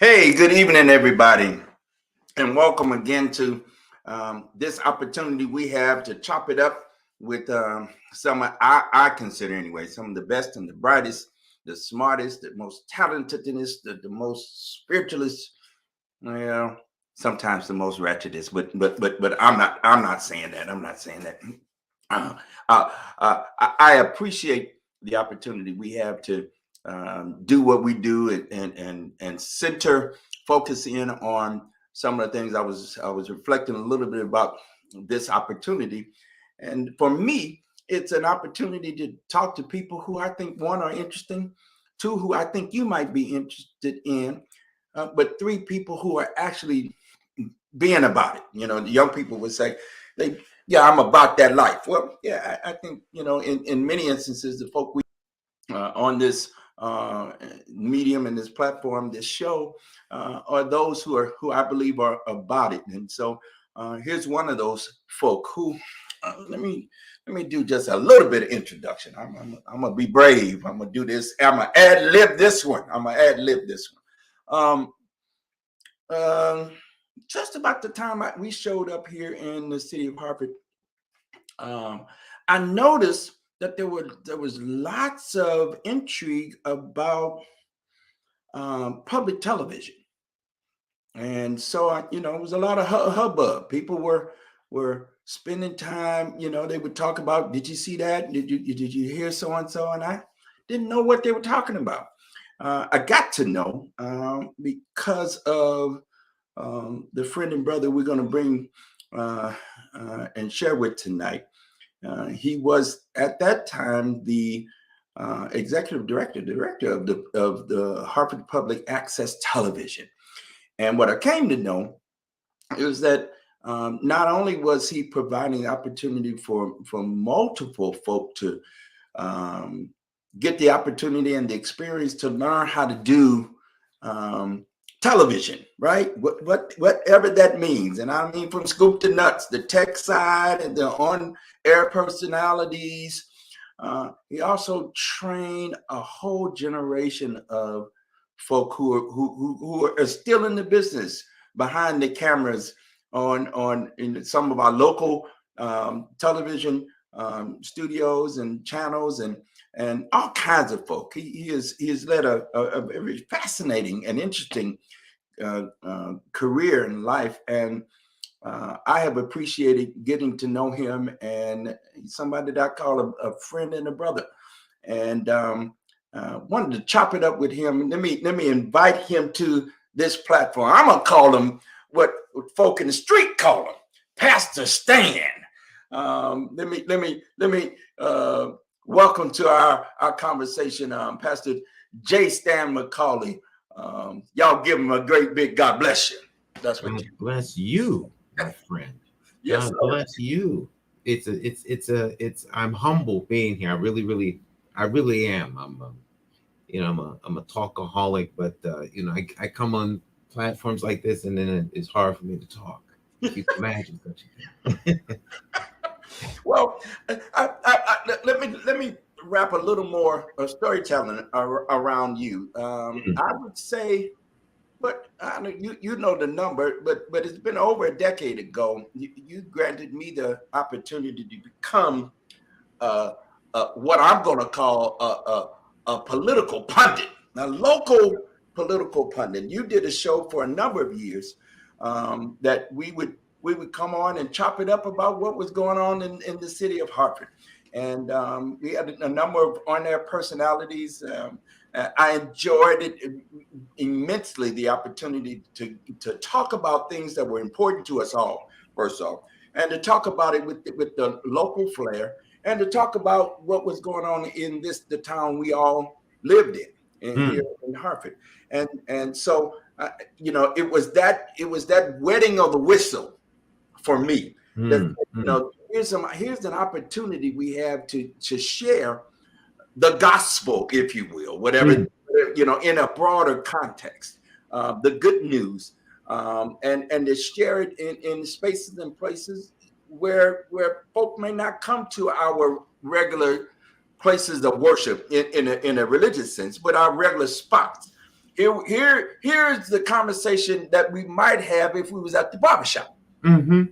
Hey, good evening, everybody, and welcome again to this opportunity we have to chop it up with some I consider anyway, some of the best and the brightest, the smartest, the most talentedest, the most spiritualist. Well, sometimes the most wretchedest, but I'm not saying that. I'm not saying that. Uh, I appreciate the opportunity we have to do what we do and center, focus in on some of the things I was reflecting a little bit about this opportunity, and for me, it's an opportunity to talk to people who I think one are interesting, two who I think you might be interested in, but three people who are actually being about it. The young people would say, they, yeah, I'm about that life. Well, yeah, I think, in many instances, the folk we on this medium and this platform, this show, are those who I believe are about it. And so here's one of those folk who, let me do just a little bit of introduction. I'm gonna be brave. I'm gonna do this. I'm gonna ad lib this one. Um, uh, just about the time we showed up here in the city of Hartford, um, I noticed that there was lots of intrigue about public television, and so it was a lot of hubbub. People were spending time. They would talk about, did you see that? Did you hear so and so? And I didn't know what they were talking about. I got to know because of the friend and brother we're going to bring and share with tonight. He was at that time the executive director of the Hartford Public Access Television. And what I came to know is that not only was he providing opportunity for multiple folk to um, get the opportunity and the experience to learn how to do um, television, right? Whatever that means, and I mean from scoop to nuts, the tech side and the on-air personalities. He also trained a whole generation of folk who are still in the business behind the cameras on in some of our local television studios and channels and all kinds of folk. He has led a very fascinating and interesting career in life, and I have appreciated getting to know him, and somebody that I call a friend and a brother, and wanted to chop it up with him. Let me invite him to this platform. I'm gonna call him what folk in the street call him, Pastor Stan. Let me welcome to our conversation, Pastor J. Stan McCauley. Y'all give him a great big God bless you. That's what. God bless you, my friend. Yes, God sir. bless you. It's. I'm humble being here. I really am. I'm a talkaholic, but I come on platforms like this, and then it's hard for me to talk. If you can imagine such a thing. Well, let me wrap a little more storytelling around you. Mm, I would say, but I know you know the number, but it's been over a decade ago. You granted me the opportunity to become what I'm going to call a political pundit, a local political pundit. You did a show for a number of years that we would come on and chop it up about what was going on in the city of Hartford. And we had a number of on-air personalities. I enjoyed it immensely, the opportunity to talk about things that were important to us all, first off, and to talk about it with the local flair, and to talk about what was going on in the town we all lived in here mm, in Hartford. And so it was that wedding of the whistle for me. That mm, mm, here's an opportunity we have to share the gospel, if you will, whatever, mm, in a broader context, the good news, and to share it in spaces and places where folk may not come to our regular places of worship in a religious sense, but our regular spots. Here's the conversation that we might have if we was at the barbershop. Mm-hmm.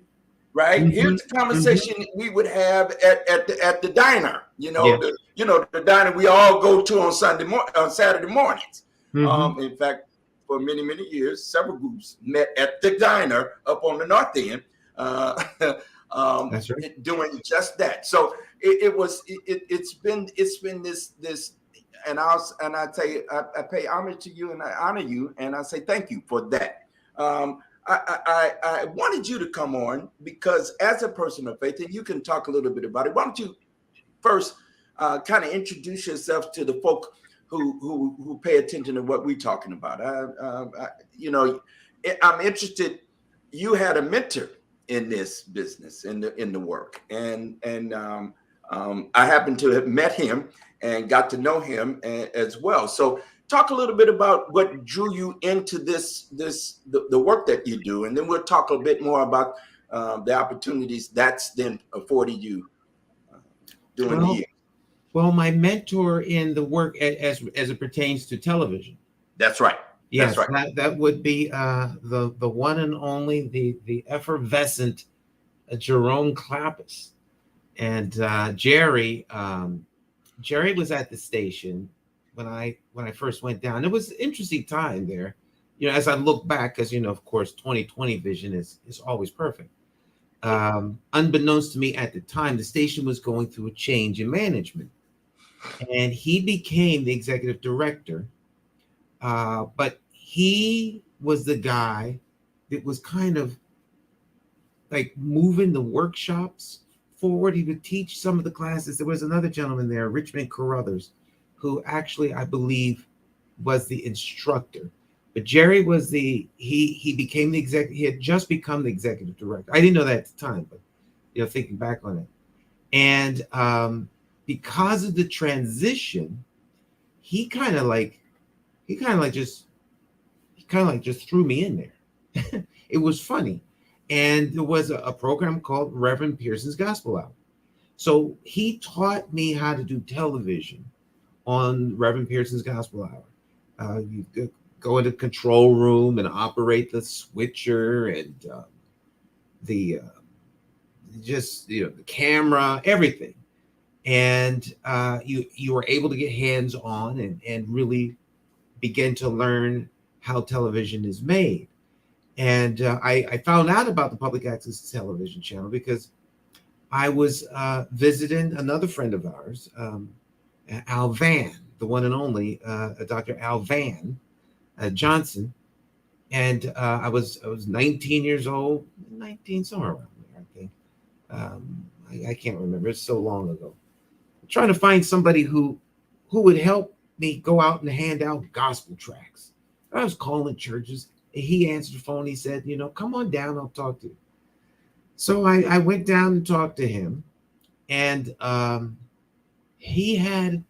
Right? Here's Mm-hmm. the Mm-hmm. conversation we would have at the diner. Yeah. The diner we all go to on Saturday mornings. Mm-hmm. In fact, for many years, several groups met at the diner up on the north end, uh, That's right. doing just that. So it's been this. And I tell you, I pay homage to you and I honor you and I say thank you for that. Um, I wanted you to come on because as a person of faith, and you can talk a little bit about it. Why don't you first kind of introduce yourself to the folk who pay attention to what we're talking about? I'm interested. You had a mentor in this business, in the work, and I happened to have met him and got to know him as well. So talk a little bit about what drew you into the work that you do, and then we'll talk a bit more about the opportunities that's then afforded you during the Well, year. well, my mentor in the work as it pertains to television. That's right. That's Yes, right. that would be the one and only the effervescent Jerome Clappus. And Jerry was at the station when I first went down. It was an interesting time there. As I look back, because of course, 2020 vision is always perfect. Unbeknownst to me at the time, the station was going through a change in management, and he became the executive director. But he was the guy that was kind of like moving the workshops forward. He would teach some of the classes. There was another gentleman there, Richmond Carruthers, who actually I believe was the instructor. But Jerry was he became the executive. He had just become the executive director. I didn't know that at the time, but thinking back on it, and because of the transition, he kind of like just threw me in there. It was funny. And there was a program called Reverend Pearson's Gospel Hour. So he taught me how to do television on Reverend Pearson's Gospel Hour. You go into the control room and operate the switcher and the just the camera, everything. And you were able to get hands on and really begin to learn how television is made. And I found out about the public access television channel because I was visiting another friend of ours, Al Van, the one and only Dr. Al Van Johnson. And I was 19 years old, 19, somewhere around there, I think. I can't remember. It's so long ago. I'm trying to find somebody who would help me go out and hand out gospel tracts. I was calling churches. He answered the phone. He said, come on down. I'll talk to you. So I went down and talked to him. And he had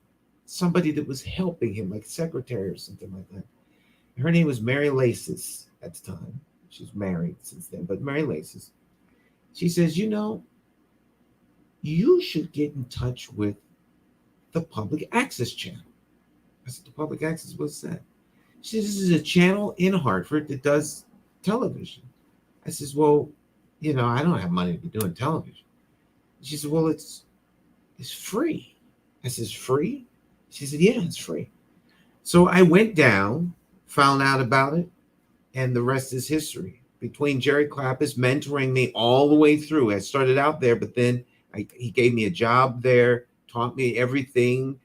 somebody that was helping him, like secretary or something like that. Her name was Mary Laces at the time. She's married since then, but Mary Laces. She says, you should get in touch with the public access channel. I said, the public access, what's that? She says, this is a channel in Hartford that does television. I says, well, I don't have money to be doing television. She said, well, it's free. I says, free? She said, yeah, it's free. So I went down, found out about it, and the rest is history. Between Jerry Clappus mentoring me all the way through. I started out there, but then he gave me a job there, taught me everything,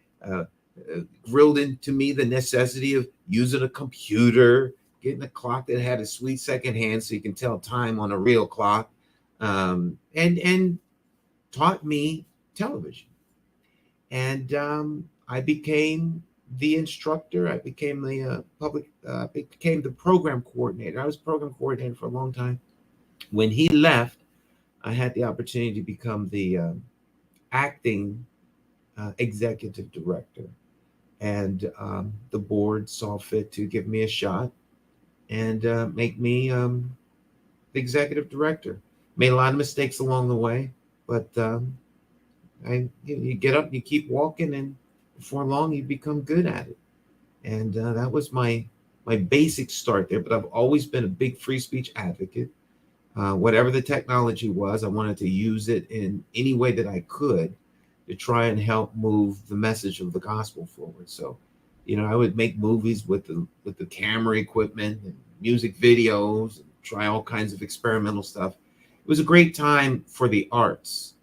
drilled into me the necessity of using a computer, getting a clock that had a sweet second hand so you can tell time on a real clock, and taught me television. And I became the instructor. I became the became the program coordinator. I was program coordinator for a long time. When he left, I had the opportunity to become the acting executive director. And the board saw fit to give me a shot and make me the executive director. Made a lot of mistakes along the way, but you get up, you keep walking, and before long you become good at it. And that was my my basic start there. But I've always been a big free speech advocate. Whatever the technology was, I wanted to use it in any way that I could to try and help move the message of the gospel forward. So, I would make movies with the camera equipment and music videos, and try all kinds of experimental stuff. It was a great time for the arts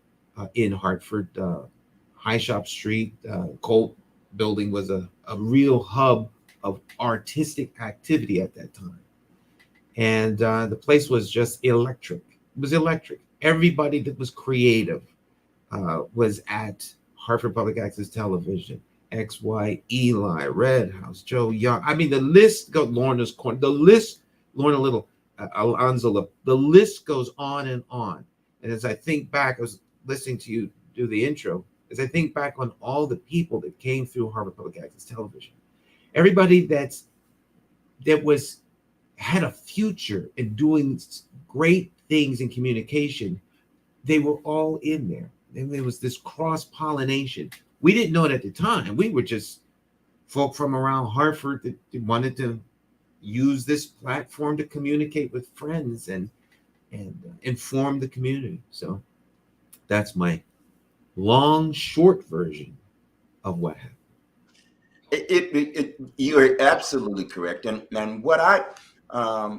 in Hartford. High Shop Street, Colt Building was a real hub of artistic activity at that time. And the place was just electric. It was electric. Everybody that was creative was at Hartford Public Access Television. XY, Eli, Red House, Joe Young. I mean, the list goes, Lorna's Corner, the list, Lorna Little, Alonzo, the list goes on and on. And as I think back, I was listening to you do the intro, as I think back on all the people that came through Harvard Public Access Television, everybody that was had a future in doing great things in communication, they were all in there. And there was this cross-pollination. We didn't know it at the time. We were just folk from around Hartford that wanted to use this platform to communicate with friends and inform the community. So that's my long, short version of what happened. You are absolutely correct. And what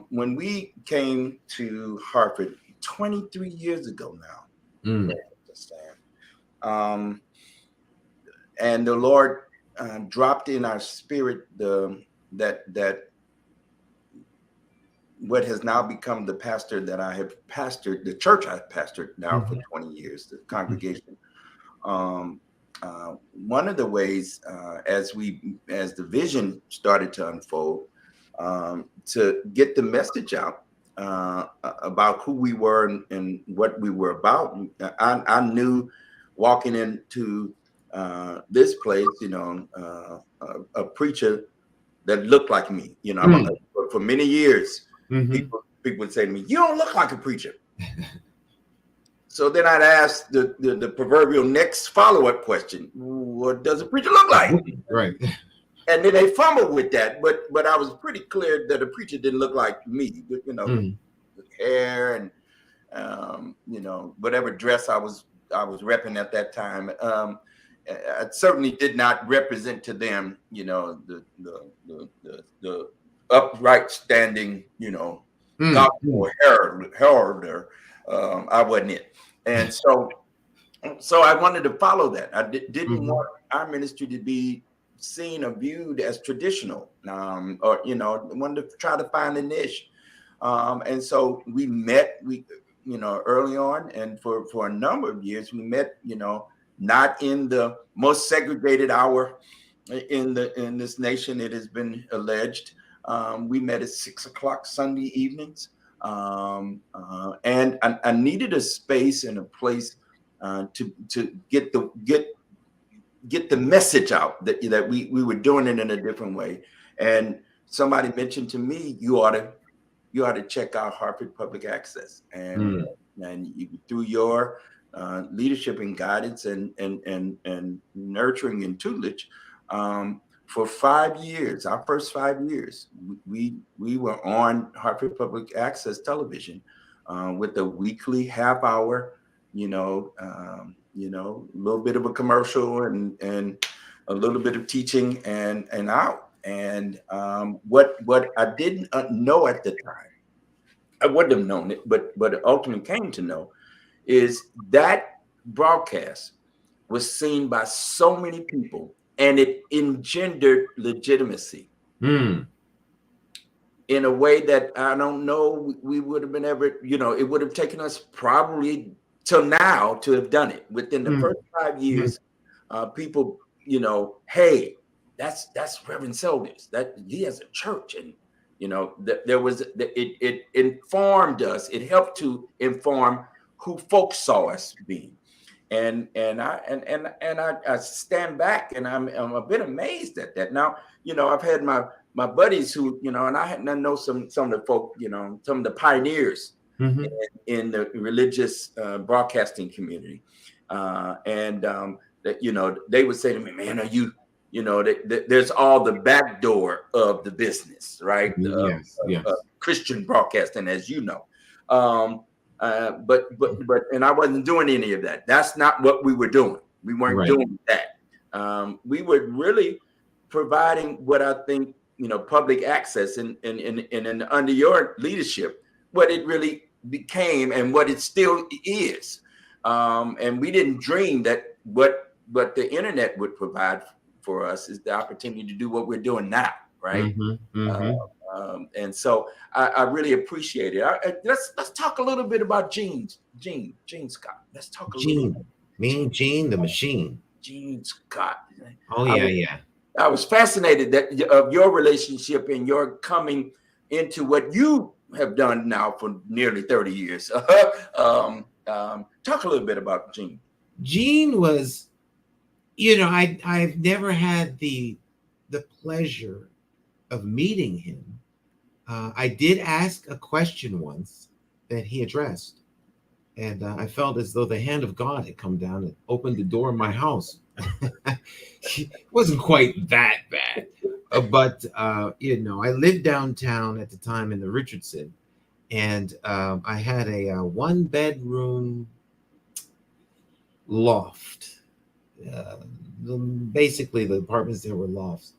when we came to Hartford 23 years ago now, and the Lord dropped in our spirit that what has now become the pastor that I have pastored, the church I've pastored now for 20 years, the congregation. One of the ways as the vision started to unfold, to get the message out about who we were and what we were about. I knew walking into this place, a preacher that looked like me. For many years, people would say to me, "You don't look like a preacher." So then I'd ask the proverbial next follow-up question: what does a preacher look like? Right. And then they fumbled with that, but I was pretty clear that a preacher didn't look like me, with hair and whatever dress I was repping at that time. I certainly did not represent to them, the upright standing, gospel heralder. I wasn't it, and so I wanted to follow that. I didn't want our ministry to be seen or viewed as traditional, or wanted to try to find a niche, and so we met. Early on, and for a number of years, we met. Not in the most segregated hour in this nation, it has been alleged. We met at 6 o'clock Sunday evenings, and I needed a space and a place to get the message out that we were doing it in a different way. And somebody mentioned to me, you ought to check out Hartford Public Access, and you, through your leadership and guidance and nurturing and tutelage, for 5 years, our first 5 years, we were on Hartford Public Access Television with a weekly half hour, a little bit of a commercial and a little bit of teaching and out. And what I didn't know at the time, I wouldn't have known it, but ultimately came to know, is that broadcast was seen by so many people, and it engendered legitimacy in a way that I don't know we would have been ever, it would have taken us probably till now to have done it. Within the first 5 years, people, hey, that's Reverend Selders, that he has a church, and there was it informed us. It helped to inform who folks saw us being, and I stand back and I'm a bit amazed at that. Now, I've had my buddies who, and I know some of the folk, some of the pioneers in the religious broadcasting community, and that they would say to me, "Man, are you there's all the back door of the business, right? Yes, yes. Christian broadcasting, as you know. Um, and I wasn't doing any of that. That's not what we were doing. We weren't Right. doing that. We were really providing what I think, public access, and under your leadership, what it really became and what it still is. And we didn't dream that what the internet would provide for us is the opportunity to do what we're doing now, right? Mm-hmm. Uh, Mm-hmm. and so I really appreciate it. Let's talk a little bit about Gene Scott. Let's talk a little Gene, Mean Gene the Machine. Gene Scott. Oh I yeah, was, yeah. I was fascinated of your relationship and your coming into what you have done now for nearly 30 years. Talk a little bit about Gene. Gene was, I've never had the pleasure of meeting him. I did ask a question once that he addressed, and I felt as though the hand of God had come down and opened the door of my house. It wasn't quite that bad, but I lived downtown at the time in the Richardson, and I had a one-bedroom loft. Uh, Basically, the apartments there were lofts.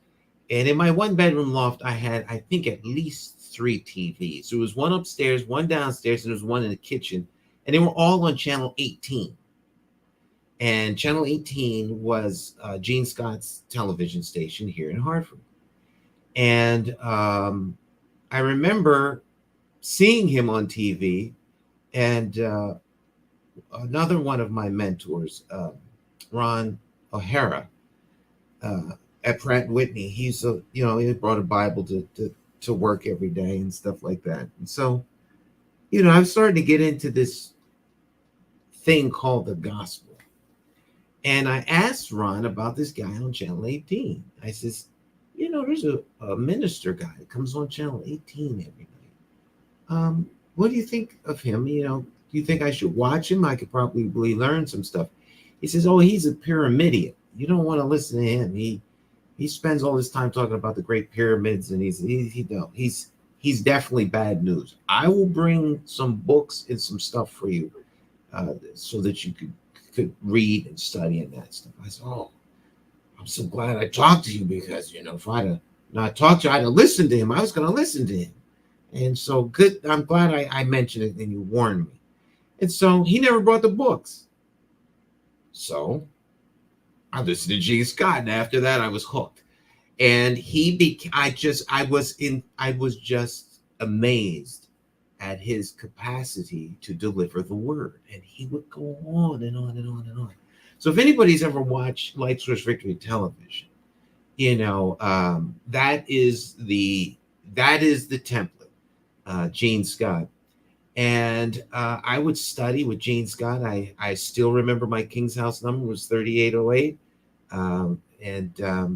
And in my one-bedroom loft, I had, I think, at least 3 TVs. There was one upstairs, one downstairs, and there was one in the kitchen. And they were all on channel 18. And channel 18 was Gene Scott's television station here in Hartford. And I remember seeing him on TV, and another one of my mentors, Ron O'Hara, at Pratt Whitney. He's he brought a Bible to work every day and stuff like that. And so, I'm starting to get into this thing called the gospel. And I asked Ron about this guy on Channel 18. I says, there's a minister guy that comes on Channel 18 every night. What do you think of him? Do you think I should watch him? I could probably learn some stuff. He says, oh, he's a pyramidian. You don't want to listen to him. He spends all his time talking about the Great Pyramids, and he's definitely bad news. I will bring some books and some stuff for you, so that you could read and study and that stuff. I said, oh, I'm so glad I talked to you, because if I'd have not talked to you, I'd have listened to him. I was going to listen to him. And so good. I'm glad I mentioned it and you warned me. And so he never brought the books. So I listened to Gene Scott, and after that I was hooked. And I was just amazed at his capacity to deliver the word. And he would go on and on and on and on. So if anybody's ever watched Light Source Victory television, that is the template, Gene Scott. And I would study with Gene Scott. I still remember my King's House number was 3808.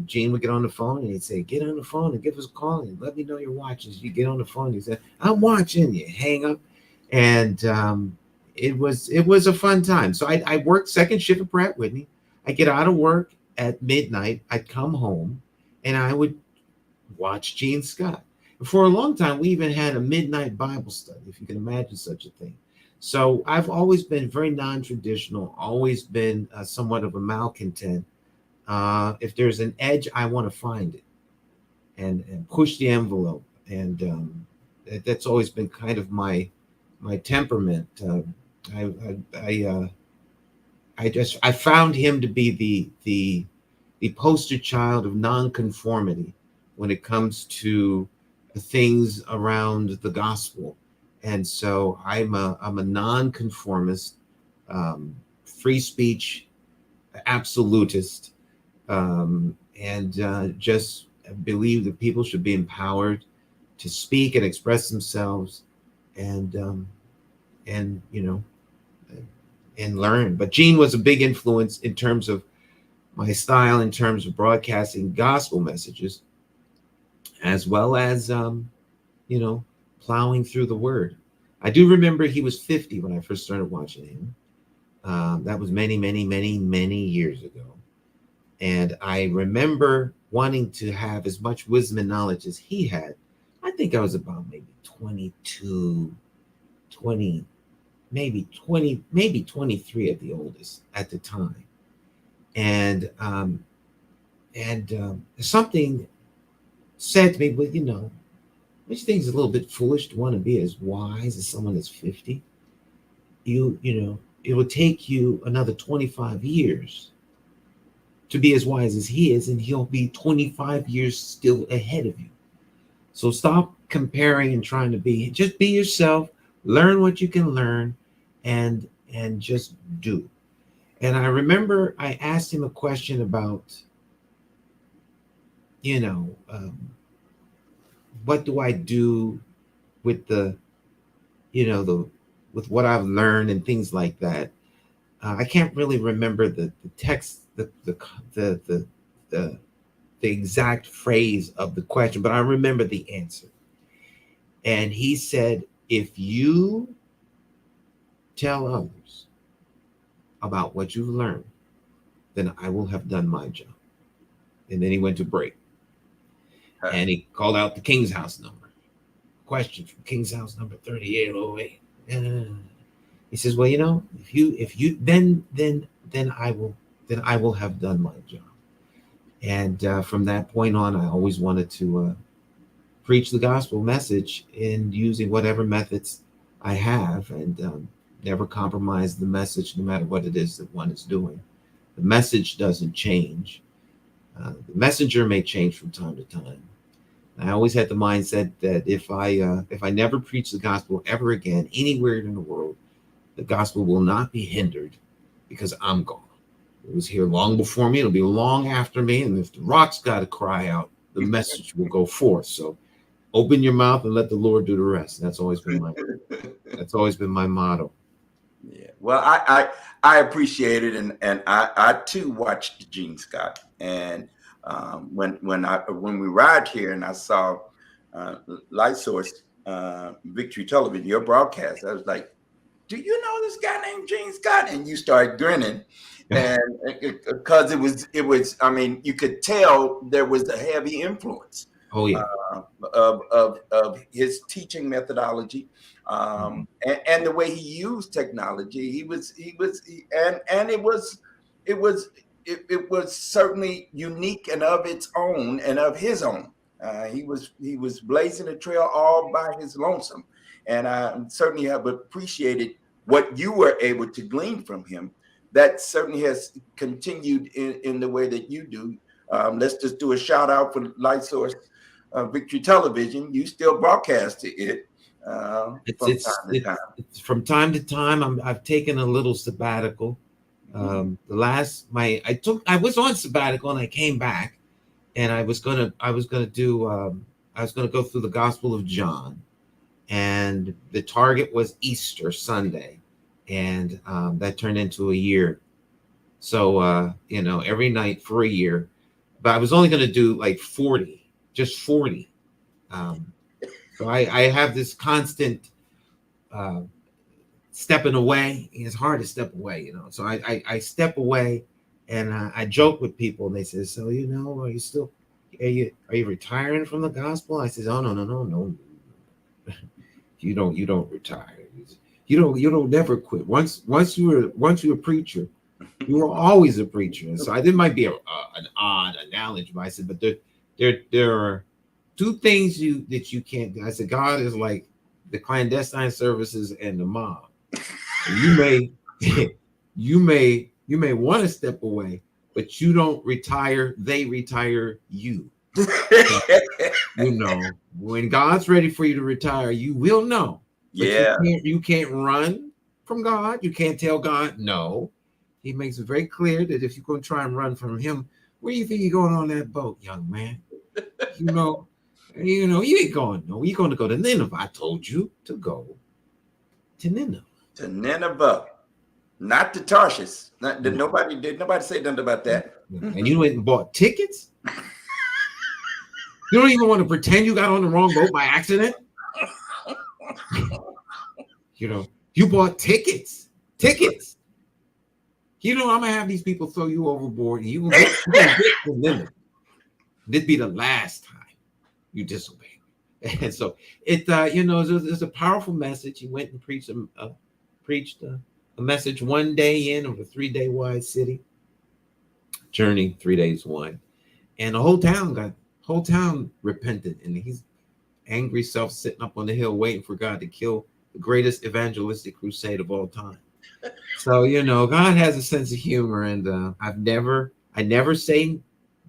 Gene would get on the phone and he'd say, get on the phone and give us a call and let me know you're watching. So you get on the phone, he said, I'm watching. You hang up. And it was a fun time. So I worked second shift at Pratt Whitney. I get out of work at midnight. I'd come home and I would watch Gene Scott. For a long time, we even had a midnight Bible study, if you can imagine such a thing. So I've always been very non-traditional, always been somewhat of a malcontent. If there's an edge, I want to find it and push the envelope. And that's always been kind of my temperament. I found him to be the poster child of nonconformity when it comes to things around the gospel. And so I'm a nonconformist, free speech absolutist, and just believe that people should be empowered to speak and express themselves, and learn. But Gene was a big influence in terms of my style, in terms of broadcasting gospel messages, as well as plowing through the word. I do remember he was 50 when I first started watching him. That was many, many, many, many years ago. And I remember wanting to have as much wisdom and knowledge as he had. I think I was about maybe 22, 20, maybe 20, maybe 23 at the oldest at the time. And something said to me, well, which you think is a little bit foolish to want to be as wise as someone that's 50. It will take you another 25 years to be as wise as he is, and he'll be 25 years still ahead of you. So stop comparing and trying to just be yourself, learn what you can learn, and just do. And I remember I asked him a question about, what do I do with with what I've learned and things like that. I can't really remember the text, the exact phrase of the question, but I remember the answer. And he said, if you tell others about what you've learned, then I will have done my job. And then he went to break. And he called out the King's House number. Question from King's House number 3808. He says, well, if you then I will have done my job. And from that point on, I always wanted to preach the gospel message in using whatever methods I have, and never compromise the message, no matter what it is that one is doing. The message doesn't change. The messenger may change from time to time. I always had the mindset that if I never preach the gospel ever again anywhere in the world, the gospel will not be hindered because I'm gone. It was here long before me. It'll be long after me. And if the rocks got to cry out, the message will go forth. So open your mouth and let the Lord do the rest. That's always been my motto. Yeah. Well, I appreciate it, and I too watched Gene Scott, and when we arrived here and I saw Light Source Victory Television, your broadcast, I was like, do you know this guy named Gene Scott? And you started grinning, and because it was I mean, you could tell there was a heavy influence. Oh yeah. Of his teaching methodology, and the way he used technology. It was certainly unique and of its own and of his own. He was blazing a trail all by his lonesome, and I certainly have appreciated what you were able to glean from him. That certainly has continued in the way that you do. Let's just do a shout out for Light Source Victory Television. You still broadcast it from time to time. I've taken a little sabbatical. I was on sabbatical and I came back, and I was gonna go through the Gospel of John, and the target was Easter Sunday, and that turned into a year. So every night for a year, but I was only going to do like 40. Just 40. So I have this constant stepping away. It's hard to step away, So I step away, and I joke with people, and they say, "So are you retiring from the gospel?" I says, "Oh no. You don't retire. You don't never quit. Once you're a preacher, you were always a preacher." And so there might be an odd analogy, but I said, but there are two things that you can't do. I said, God is like the clandestine services and the mob. You may want to step away, but you don't retire. They retire you. When God's ready for you to retire, you will know. But yeah. You can't run from God. You can't tell God no. He makes it very clear that if you're going to try and run from him, where do you think you're going on that boat, young man? You ain't going. No, you're going to go to Nineveh. I told you to go to Nineveh. To Nineveh, not to Tarshish. Did nobody say nothing about that? And you went and bought tickets? You don't even want to pretend you got on the wrong boat by accident? You bought tickets. You know, I'm gonna have these people throw you overboard, and you gonna get the limit. This be the last time you disobey. And so it, it's a powerful message. He went and preached a message one day in of a 3-day wide city journey, 3 days wide, and the whole town repented, and he's angry self sitting up on the hill waiting for God to kill the greatest evangelistic crusade of all time. So God has a sense of humor, and I never say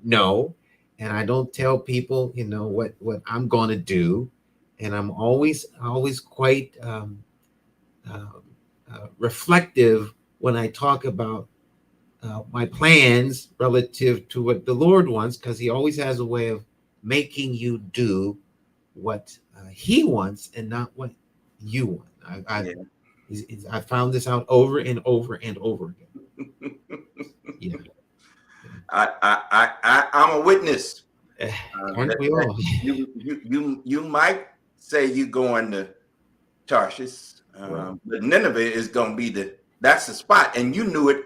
no, and I don't tell people, what I'm going to do, and I'm always quite uh, reflective when I talk about my plans relative to what the Lord wants, because He always has a way of making you do what He wants and not what you want. I found this out over and over and over again. Yeah. I'm a witness. Aren't we That all? you might say you're going to Tarshish, Right. but Nineveh is going to be that's the spot, and you knew it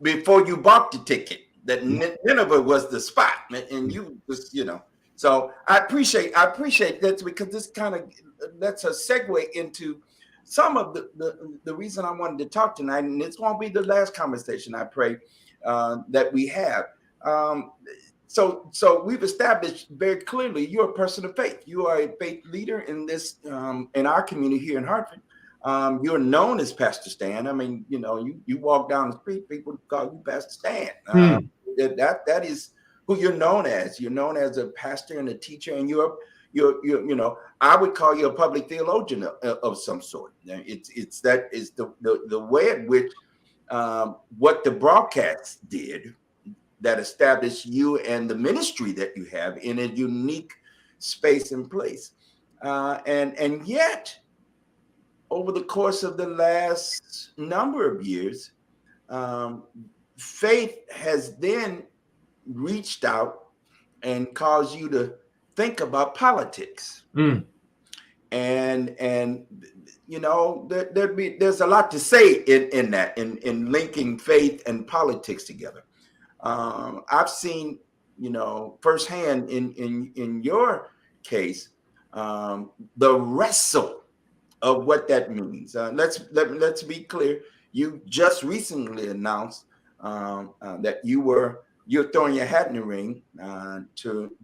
before you bought the ticket. That Nineveh was the spot, and you just So I appreciate that, because this kind of that's a segue into some of the reason I wanted to talk tonight, and it's going to be the last conversation I pray that we have. Um, so we've established very clearly you're a person of faith. You are a faith leader in this in our community here in Hartford. You're known as Pastor Stan. I mean, you walk down the street, people call you Pastor Stan. That is who you're known as. You're known as a pastor and a teacher, and you're I would call you a public theologian of some sort. It's that is the way in which what the broadcast did that established you and the ministry that you have in a unique space and place. And yet, over the course of the last number of years, faith has then reached out and caused you to think about politics. And there's a lot to say in that, in linking faith and politics together. I've seen, firsthand in your case, the wrestle of what that means. Let's be clear. You just recently announced that you're throwing your hat in the ring to,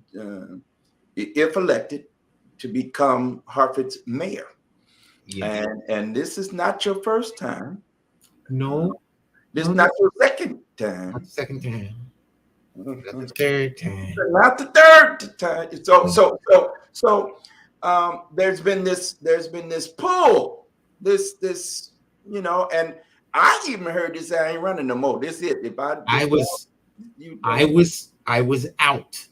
if elected, to become Hartford's mayor. Yeah. And this is not your first time. No. This is not your second time. Not the second time. Not the third time. Not the third time. So there's been this pull, and I even heard this. I ain't running no more. This is it. If I was out,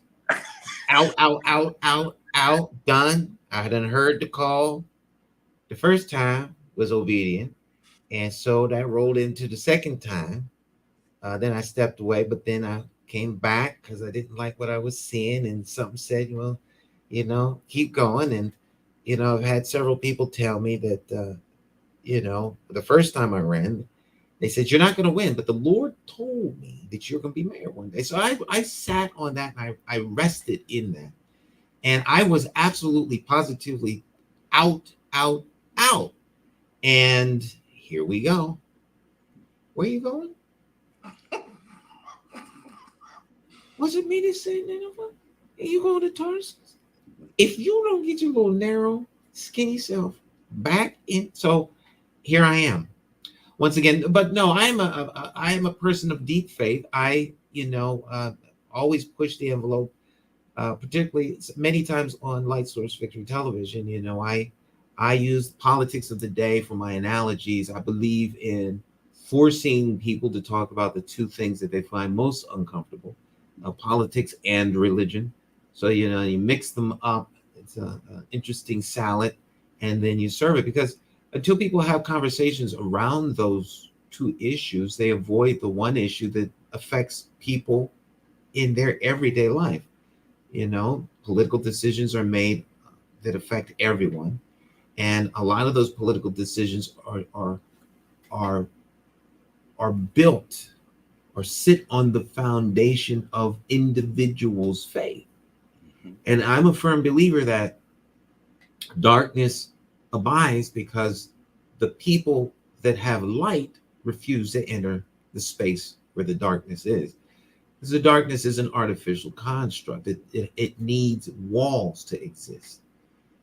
done. I hadn't heard the call. The first time was obedient, and so that rolled into the second time. Then I stepped away, but then I came back because I didn't like what I was seeing, and something said, well, keep going. And I've had several people tell me that the first time I ran, they said, you're not going to win, but the Lord told me that you're going to be mayor one day. So I sat on that, and I rested in that, and I was absolutely positively out. And here we go. Where are you going? What's it mean to say Nineveh? Are you going to Tarsus? If you don't get your little narrow, skinny self back in, so here I am once again. But no, I am a person of deep faith. I always push the envelope, particularly many times on Light Source Victory Television. I use politics of the day for my analogies. I believe in forcing people to talk about the two things that they find most uncomfortable, politics and religion. So, you mix them up. It's an interesting salad, and then you serve it, because until people have conversations around those two issues, they avoid the one issue that affects people in their everyday life. Political decisions are made that affect everyone. And a lot of those political decisions are are built or sit on the foundation of individuals' faith. Mhm. And I'm a firm believer that darkness abides because the people that have light refuse to enter the space where the darkness is. Because the darkness is an artificial construct. It needs walls to exist.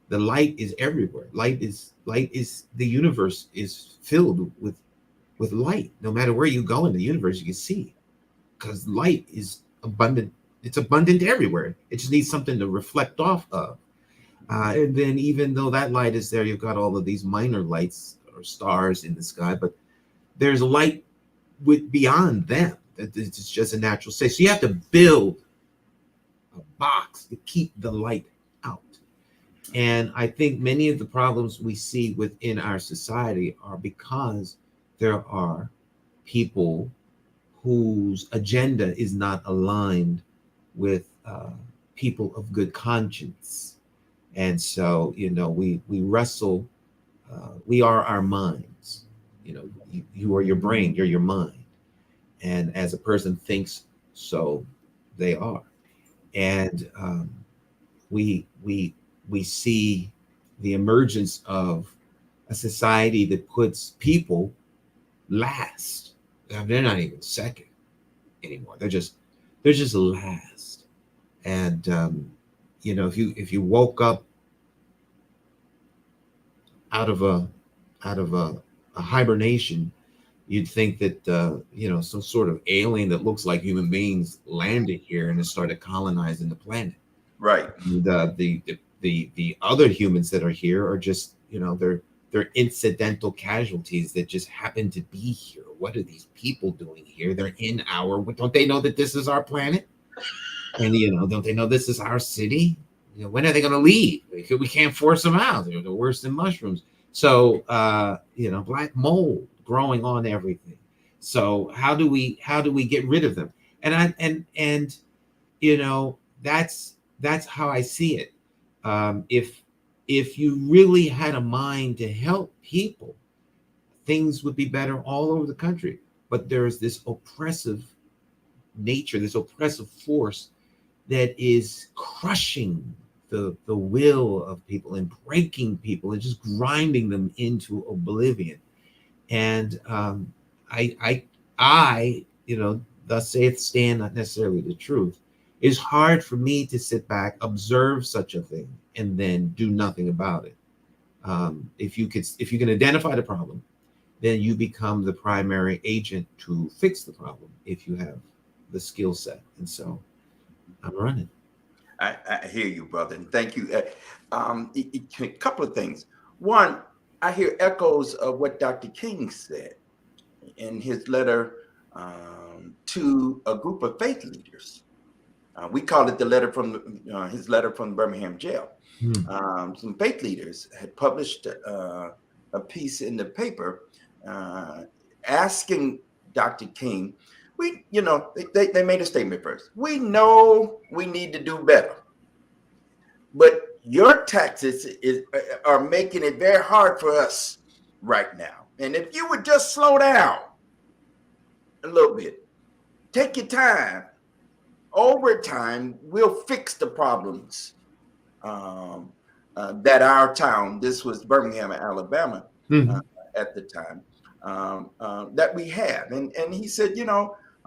The light is everywhere. Light is the universe is filled with light. No matter where you go in the universe, you can see because light is abundant. It's abundant everywhere. It just needs something to reflect off of. And then, even though that light is there, you've got all of these minor lights or stars in the sky, but there's light with beyond them. It's just a natural state. So you have to build a box to keep the light out. And I think many of the problems we see within our society are because there are people whose agenda is not aligned with people of good conscience. And so, we wrestle. We are our minds. You are your brain. You're your mind. And as a person thinks, so they are. And we see the emergence of a society that puts people last. They're not even second anymore. They're just last. And if you woke up out of a hibernation, you'd think that some sort of alien that looks like human beings landed here and has started colonizing the planet. Right. The other humans that are here are just they're incidental casualties that just happen to be here. What are these people doing here? They're in our. Don't they know that this is our planet? And don't they know this is our city? When are they going to leave? We can't force them out. They're worse than mushrooms. So black mold growing on everything. So how do we get rid of them? And that's how I see it. If you really had a mind to help people, things would be better all over the country. But there's this oppressive nature, this oppressive force that is crushing the will of people and breaking people and just grinding them into oblivion. And thus saith Stan, not necessarily the truth. It's hard for me to sit back, observe such a thing, and then do nothing about it. If you can identify the problem, then you become the primary agent to fix the problem if you have the skill set. And so I'm running. I hear you, brother, and thank you. A couple of things. One, I hear echoes of what Dr. King said in his letter to a group of faith leaders. We call it the letter from his letter from the Birmingham jail. Some faith leaders had published a piece in the paper asking Dr. King. They made a statement first. We know we need to do better, but your taxes are making it very hard for us right now. And if you would just slow down a little bit, take your time. Over time, we'll fix the problems that our town, this was Birmingham, Alabama, at the time, that we have. And he said,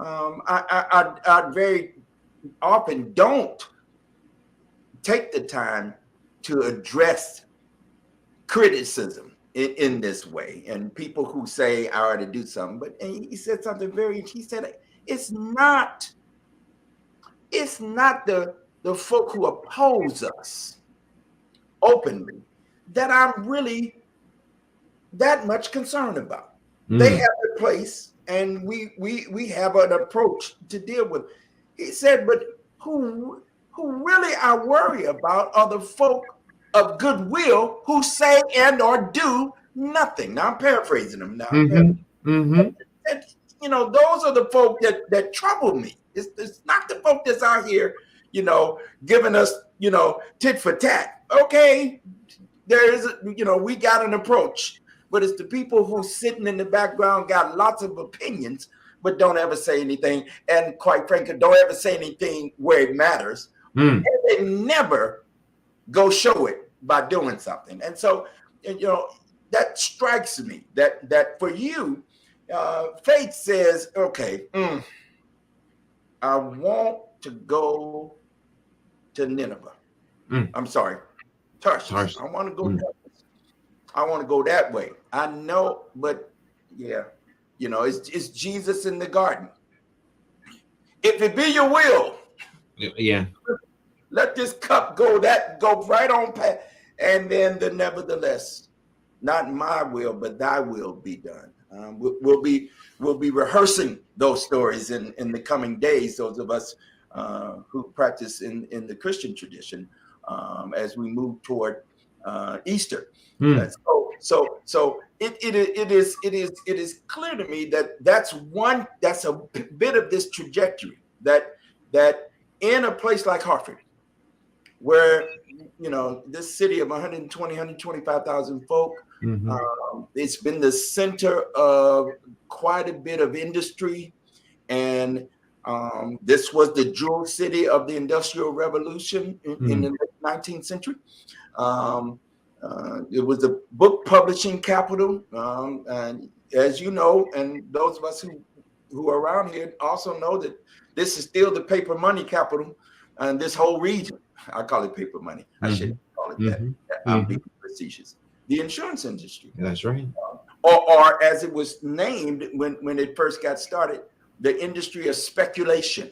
I very often don't take the time to address criticism in this way, and people who say I ought to do something. But he said something he said, it's not the folk who oppose us openly that I'm really that much concerned about. They have a place, and we have an approach to deal with. He said, but who really I worry about are the folk of goodwill who say and or do nothing. Now I'm paraphrasing them now. And, those are the folk that trouble me. It's not the folk that's out here, giving us, tit for tat. Okay, there is, we got an approach. but it's the people who sitting in the background, got lots of opinions, but don't ever say anything. And quite frankly, don't ever say anything where it matters. Mm. And they never go show it by doing something. And so, that strikes me that for you, faith says, okay, I want to go to Nineveh. I'm sorry, Tarshish. I want to go. I want to go that way. I know, but yeah, it's Jesus in the garden. If it be your will, yeah, let this cup go right on past, and then the nevertheless, not my will, but thy will be done. We'll be rehearsing those stories in the coming days. Those of us who practice in the Christian tradition, as we move toward Easter. So it is clear to me that's a bit of this trajectory that in a place like Hartford, where this city of 125,000 folk, it's been the center of quite a bit of industry, and this was the jewel city of the Industrial Revolution in the late 19th century. It was the book publishing capital, and as you know, and those of us who are around here also know that this is still the paper money capital, and this whole region. I call it paper money. I shouldn't call it that. I'm being facetious. The insurance industry. That's right. Or as it was named when it first got started, the industry of speculation,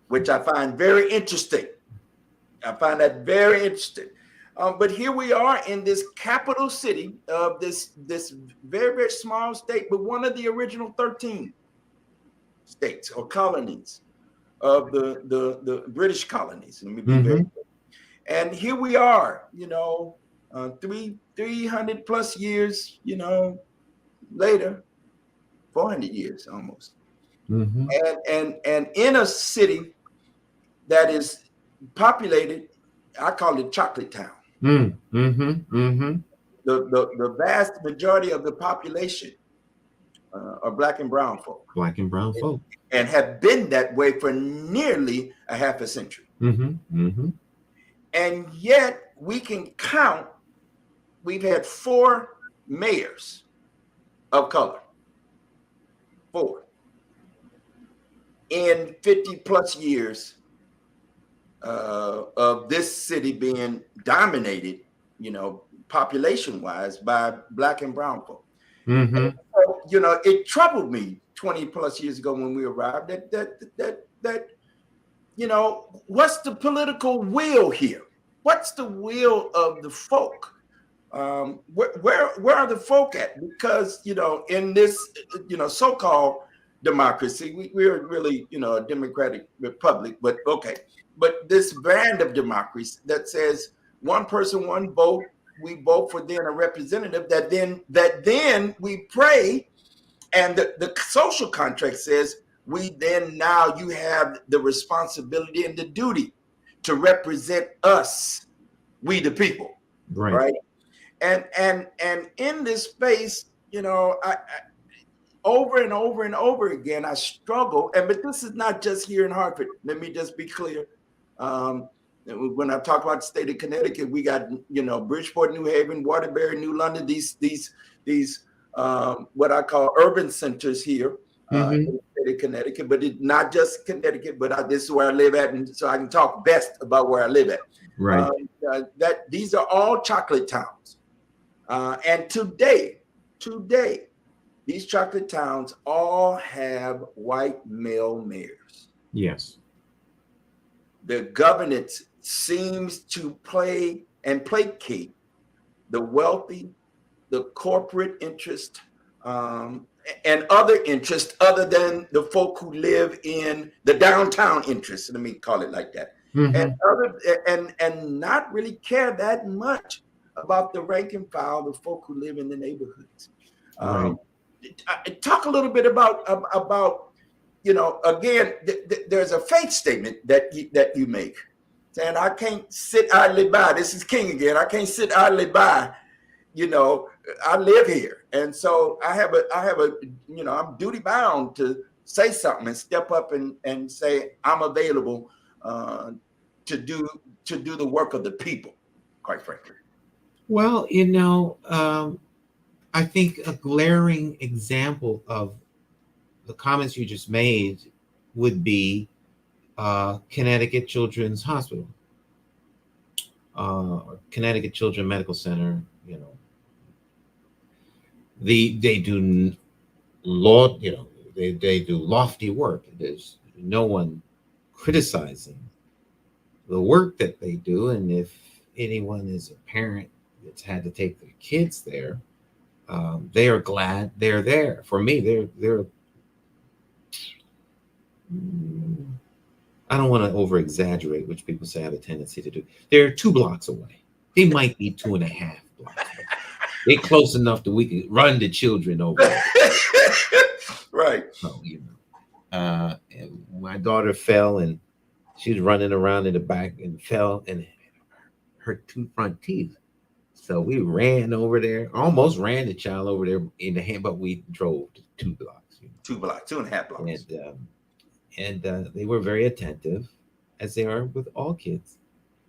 which I find very interesting. I find that very interesting. But here we are in this capital city of this very, very small state, but one of the original 13 states or colonies of the British colonies. Let me be very clear. And here we are, 300 plus years, later, 400 years almost. And in a city that is populated, I call it Chocolate Town. The vast majority of the population are Black and brown folk. Black and brown folk. And have been that way for nearly a half a century. And yet we can count, we've had 4 mayors of color. 4. In 50 plus years of this city being dominated, population wise by Black and brown folk. And so, it troubled me 20 plus years ago when we arrived that what's the political will here? What's the will of the folk? Where are the folk at? Because, in this, so-called democracy, we're really, a democratic republic, but okay. But this brand of democracy that says one person, one vote, we vote for then a representative that then we pray, and the social contract says now you have the responsibility and the duty to represent us, we the people, right? And in this space, I over and over and over again, I struggle. But this is not just here in Hartford. Let me just be clear. When I talk about the state of Connecticut, we got, Bridgeport, New Haven, Waterbury, New London, these what I call urban centers here in the state of Connecticut. But it's not just Connecticut, but this is where I live at, and so I can talk best about where I live at. Right. That these are all chocolate towns, and today, these chocolate towns all have white male mayors. Yes. The governance seems to play and placate the wealthy, the corporate interest, and other interests other than the folk who live in the downtown interests. Let me call it like that. And not really care that much about the rank and file, the folk who live in the neighborhoods. Talk a little bit about again, there's a faith statement that you make, saying I can't sit idly by. This is King again. I can't sit idly by you know, I live here, and so I have a I'm duty bound to say something and step up and say I'm available uh, to do the work of the people, quite frankly. Well, I think a glaring example of the comments you just made would be Connecticut Children's Hospital, or Connecticut Children's Medical Center. They do law. They do lofty work. There's no one criticizing the work that they do, and if anyone is a parent that's had to take their kids there, they are glad they're there. For me, they're. I don't want to over exaggerate, which people say I have a tendency to do. They're 2 blocks away. They might be 2.5 blocks. They're close enough that we can run the children over there. Right. So, and my daughter fell, and she was running around in the back and fell and her 2 front teeth. So we ran over there, almost ran the child over there in the hand, but we drove 2 blocks. 2 blocks, 2.5 blocks. And they were very attentive, as they are with all kids.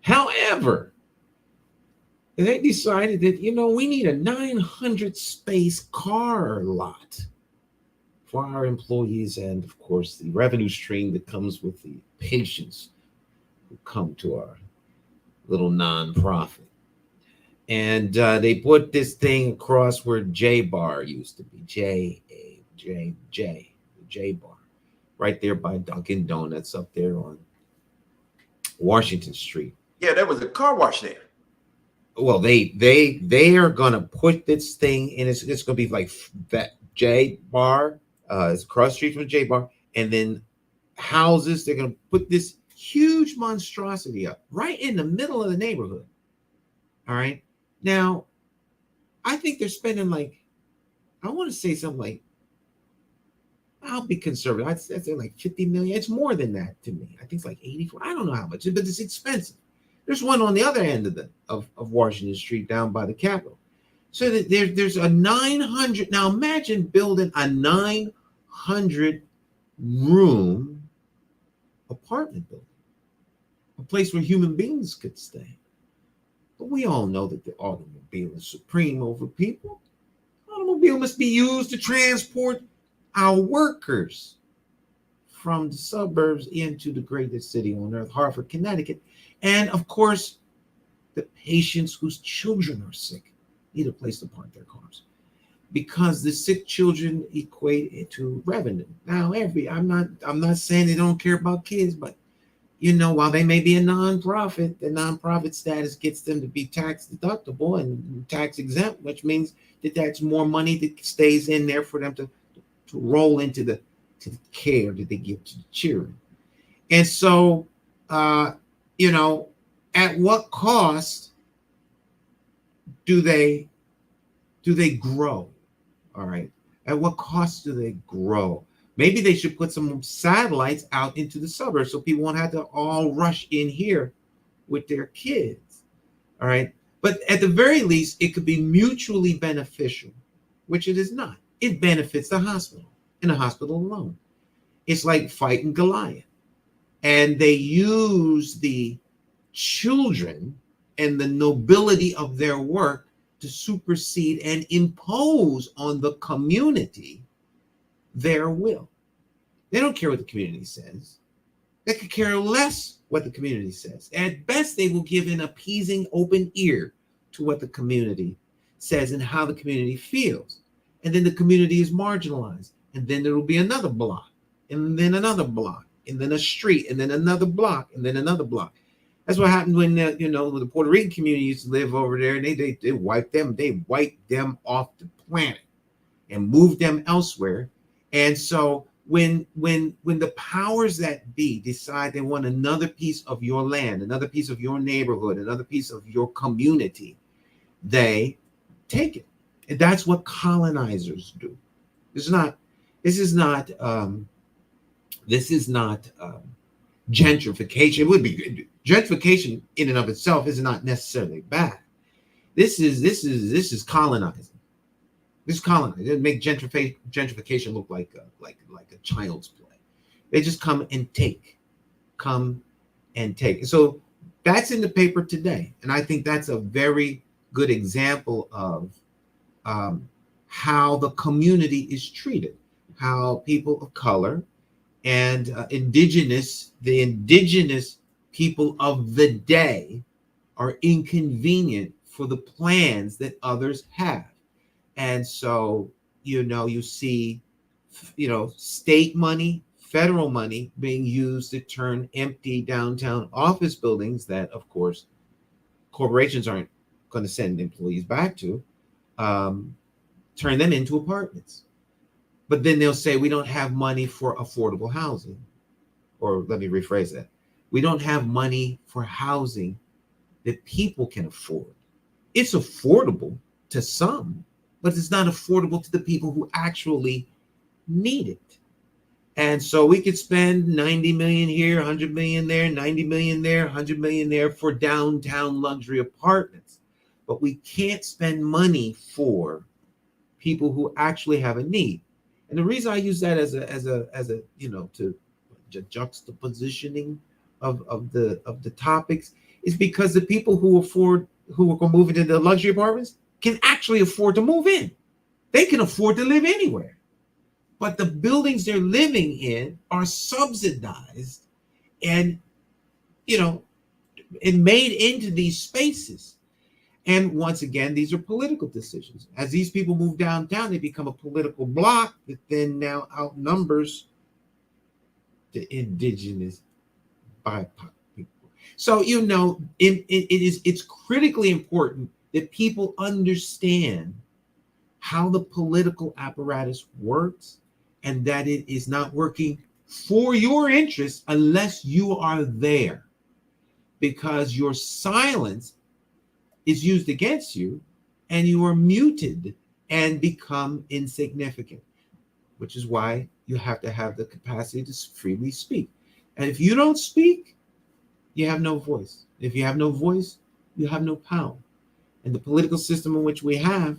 However, they decided that, we need a 900 space car lot for our employees, and of course the revenue stream that comes with the patients who come to our little nonprofit. And they put this thing across where J Bar used to be, J Bar, right there by Dunkin' Donuts up there on Washington Street. Yeah, there was a car wash there. Well, they are gonna put this thing, and it's gonna be like that J Bar. It's across the street from J Bar, and then houses. They're gonna put this huge monstrosity up right in the middle of the neighborhood. All right. Now, I think they're spending I want to say something like, I'll be conservative. I'd say like 50 million. It's more than that to me. I think it's like 84. I don't know how much, but it's expensive. There's one on the other end of Washington Street down by the Capitol. So that there's a 900. Now imagine building a 900 room apartment building, a place where human beings could stay. But we all know that the automobile is supreme over people. Automobile must be used to transport our workers from the suburbs into the greatest city on earth, Hartford, Connecticut. And of course, the patients whose children are sick need a place to park their cars, because the sick children equate to revenue. Now, I'm not saying they don't care about kids, but while they may be a nonprofit, the nonprofit status gets them to be tax deductible and tax exempt, which means that that's more money that stays in there for them to roll into the care that they give to the children. And so, at what cost do they grow? All right. At what cost do they grow? Maybe they should put some satellites out into the suburbs so people won't have to all rush in here with their kids. All right. But at the very least, it could be mutually beneficial, which it is not. It benefits the hospital and the hospital alone. It's like fighting Goliath. And they use the children and the nobility of their work to supersede and impose on the community their will. They don't care what the community says. They could care less what the community says. At best, they will give an appeasing open ear to what the community says and how the community feels. And then the community is marginalized. And then there will be another block, and then another block, and then a street, and then another block, and then another block. That's what happened when the Puerto Rican community used to live over there, and they wiped them off the planet and moved them elsewhere. And so when the powers that be decide they want another piece of your land, another piece of your neighborhood, another piece of your community, they take it. And that's what colonizers do. This is not gentrification. It would be gentrification in and of itself is not necessarily bad. This is colonizing. This is colonizing. They make gentrification look like a child's play. They just come and take. So that's in the paper today, and I think that's a very good example of um, how the community is treated, how people of color and the indigenous people of the day are inconvenient for the plans that others have. And so, you see, state money, federal money being used to turn empty downtown office buildings that, of course, corporations aren't going to send employees back to, um, turn them into apartments. But then they'll say, we don't have money for affordable housing. Or let me rephrase that. We don't have money for housing that people can afford. It's affordable to some, but it's not affordable to the people who actually need it. And so we could spend 90 million here, 100 million there, 90 million there, 100 million there for downtown luxury apartments. But we can't spend money for people who actually have a need. And the reason I use that as a to juxtapositioning of the topics is because the people who are going to move into the luxury apartments can actually afford to move in. They can afford to live anywhere. But the buildings they're living in are subsidized and you know and made into these spaces. And once again, these are political decisions. As these people move downtown, they become a political bloc that then now outnumbers the indigenous BIPOC people. So it's critically important that people understand how the political apparatus works and that it is not working for your interests unless you are there, because your silence is used against you and you are muted and become insignificant, which is why you have to have the capacity to freely speak. And if you don't speak, you have no voice. If you have no voice, you have no power. And the political system in which we have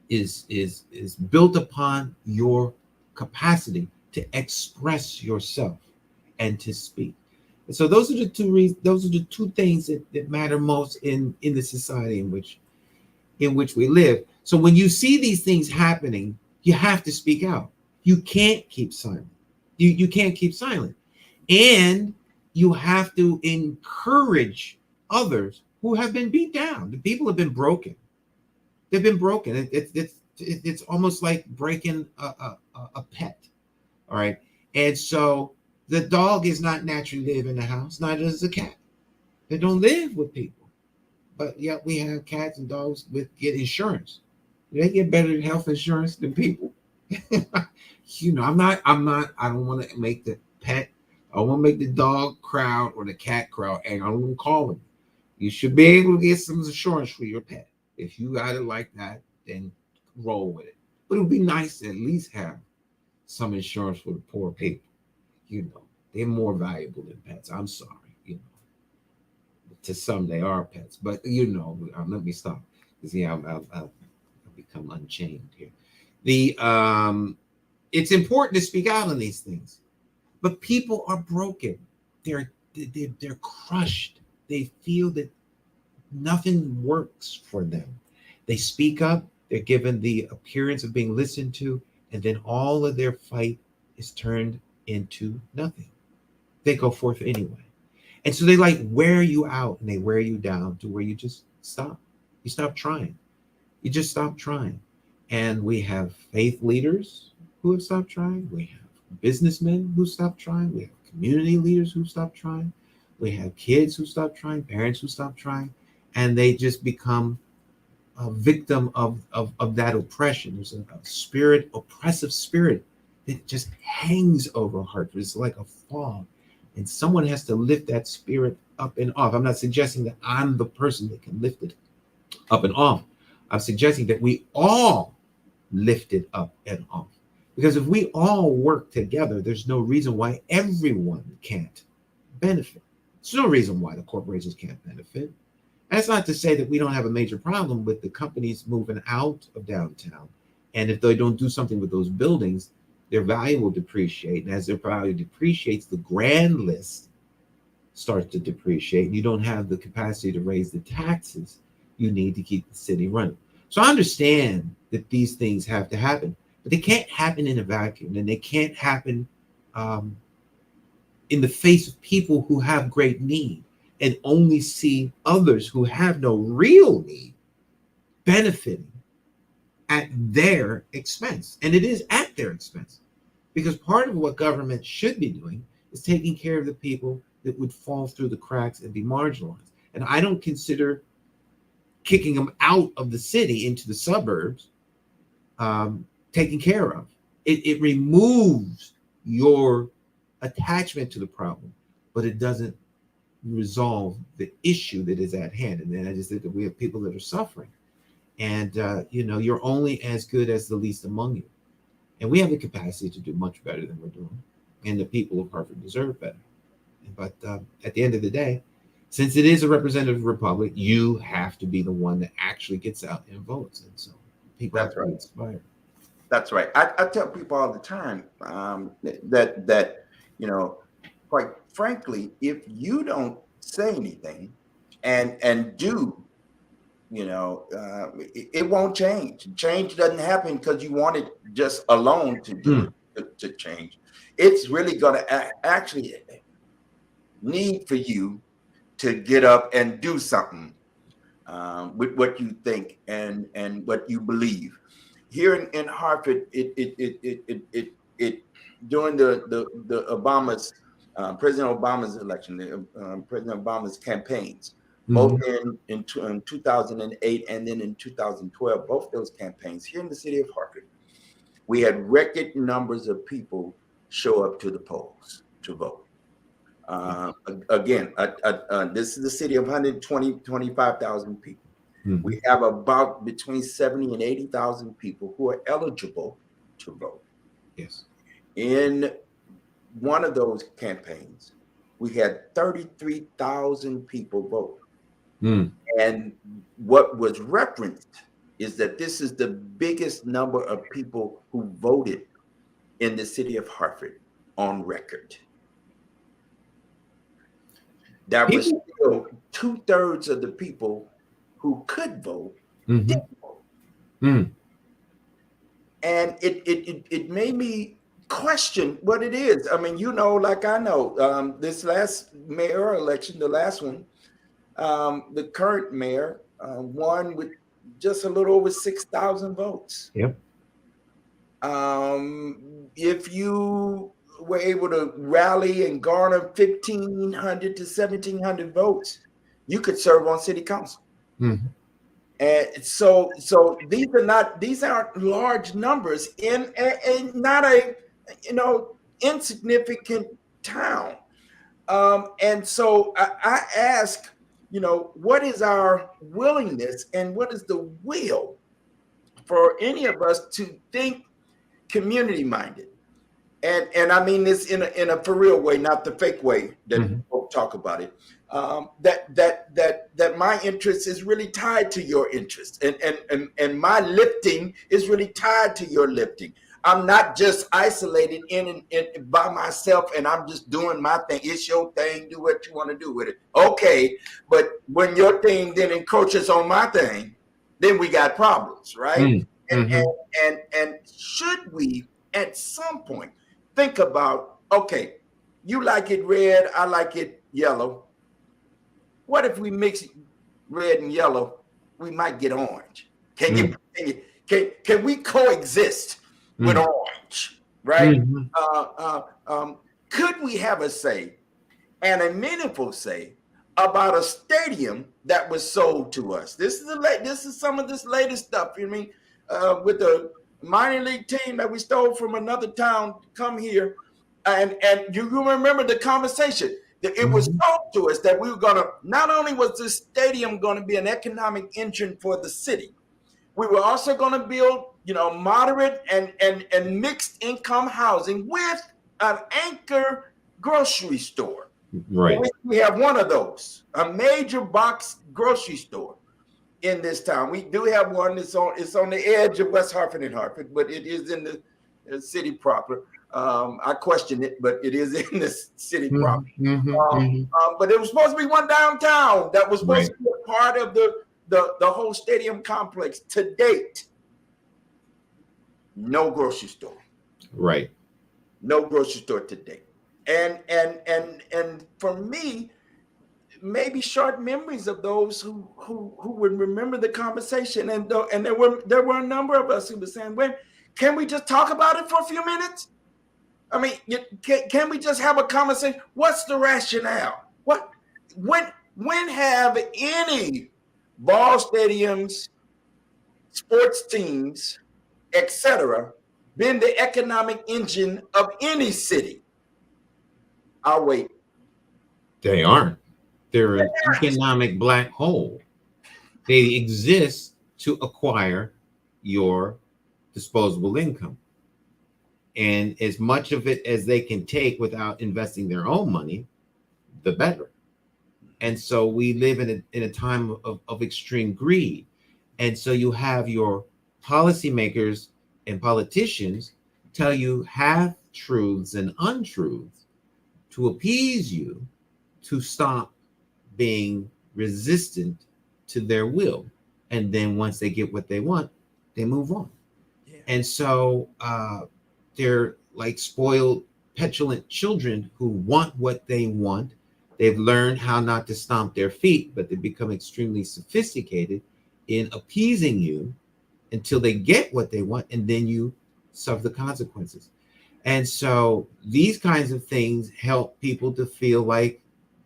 is built upon your capacity to express yourself and to speak. And so those are the two reasons. Those are the two things that matter most in the society in which we live. So when you see these things happening, you have to speak out. You can't keep silent. You can't keep silent, and you have to encourage others who have been beat down. The people have been broken. They've been broken. It's almost like breaking a pet. All right, and so the dog is not naturally live in the house. Neither does the cat. They don't live with people, but yet we have cats and dogs get insurance. They get better health insurance than people. I don't want to make the pet. I want to make the dog crowd or the cat crowd, and I don't want to call them. You should be able to get some insurance for your pet. If you got it like that, then roll with it. But it would be nice to at least have some insurance for the poor people. They're more valuable than pets. I'm sorry. To some they are pets, but let me stop. I'll become unchained here. It's important to speak out on these things, but people are broken. They're crushed. They feel that nothing works for them. They speak up. They're given the appearance of being listened to, and then all of their fight is turned into nothing. They go forth anyway. And so they wear you out and they wear you down to where you just stop. You stop trying. You just stop trying. And we have faith leaders who have stopped trying. We have businessmen who stopped trying. We have community leaders who stopped trying. We have kids who stop trying, parents who stop trying, and they just become a victim of that oppression. There's a oppressive spirit that just hangs over Hartford. It's like a fog. And someone has to lift that spirit up and off. I'm not suggesting that I'm the person that can lift it up and off. I'm suggesting that we all lift it up and off. Because if we all work together, there's no reason why everyone can't benefit. There's no reason why the corporations can't benefit. That's not to say that we don't have a major problem with the companies moving out of downtown. And if they don't do something with those buildings, their value will depreciate. And as their value depreciates, the grand list starts to depreciate. And you don't have the capacity to raise the taxes you need to keep the city running. So I understand that these things have to happen, but they can't happen in a vacuum, and they can't happen um, in the face of people who have great need and only see others who have no real need benefiting at their expense. And it is at their expense, because part of what government should be doing is taking care of the people that would fall through the cracks and be marginalized. And I don't consider kicking them out of the city into the suburbs taken care of. It removes your attachment to the problem, but it doesn't resolve the issue that is at hand. And then I just think that we have people that are suffering. And, you're only as good as the least among you. And we have the capacity to do much better than we're doing. And the people of Hartford deserve better. But at the end of the day, since it is a representative republic, you have to be the one that actually gets out and votes. And so people have to be inspired. That's right. I tell people all the time that quite frankly, if you don't say anything and do, it won't change. Change doesn't happen because you want it just alone to do it to change. It's really going to actually need for you to get up and do something with what you think and what you believe. Here in Hartford, it during the Obama's President Obama's election, President Obama's campaigns, both in 2008 and then in 2012, both those campaigns here in the city of Hartford, we had record numbers of people show up to the polls to vote. Again, this is the city of 25,000 people. We have about between 70 and 80,000 people who are eligible to vote. Yes. In one of those campaigns, we had 33,000 people vote. And what was referenced is that this is the biggest number of people who voted in the city of Hartford on record. That was still 2/3 of the people who could vote didn't vote. And it made me question what it is. I mean, like I know, this last mayor election, the last one, the current mayor won with just a little over 6,000 votes. Yep. If you were able to rally and garner 1,500 to 1,700 votes, you could serve on city council. And so these aren't large numbers in not a insignificant town. And so I ask, what is our willingness and what is the will for any of us to think community minded? And I mean this in a for real way, not the fake way that people talk about it. That my interest is really tied to your interest, and my lifting is really tied to your lifting. I'm not just isolated in by myself, and I'm just doing my thing. It's your thing. Do what you want to do with it. Okay, but when your thing then encroaches on my thing, then we got problems, right? And should we at some point think about, okay, you like it red, I like it yellow. What if we mix red and yellow? We might get orange. Can we coexist with orange, right? Could we have a say, and a meaningful say, about a stadium that was sold to us? This is some of this latest stuff. You mean with the minor league team that we stole from another town to come here, and you remember the conversation that it was told to us that we were gonna, not only was this stadium going to be an economic engine for the city, we were also going to build moderate and mixed income housing with an anchor grocery store. Right. We have one of those, a major box grocery store in this town. We do have one. It's on the edge of West Hartford and Hartford, but it is in the city proper. I question it, but it is in the city proper. But there was supposed to be one downtown that was supposed Right. to be a part of the whole stadium complex. To date, no grocery store. Right. No grocery store to date. And for me, maybe short memories of those who would remember the conversation, and there were a number of us who were saying, "Wait, can we just talk about it for a few minutes? I mean, can we just have a conversation? What's the rationale? What when have any ball stadiums, sports teams, etc., been the economic engine of any city?" I'll wait. They aren't. They're an economic black hole. They exist to acquire your disposable income. And as much of it as they can take without investing their own money, the better. And so we live in a time of extreme greed. And so you have your policymakers and politicians tell you half truths and untruths to appease you, to stop being resistant to their will. And then once they get what they want, they move on. Yeah. And so they're like spoiled, petulant children who want what they want. They've learned how not to stomp their feet, but they become extremely sophisticated in appeasing you until they get what they want, and then you suffer the consequences. And so these kinds of things help people to feel like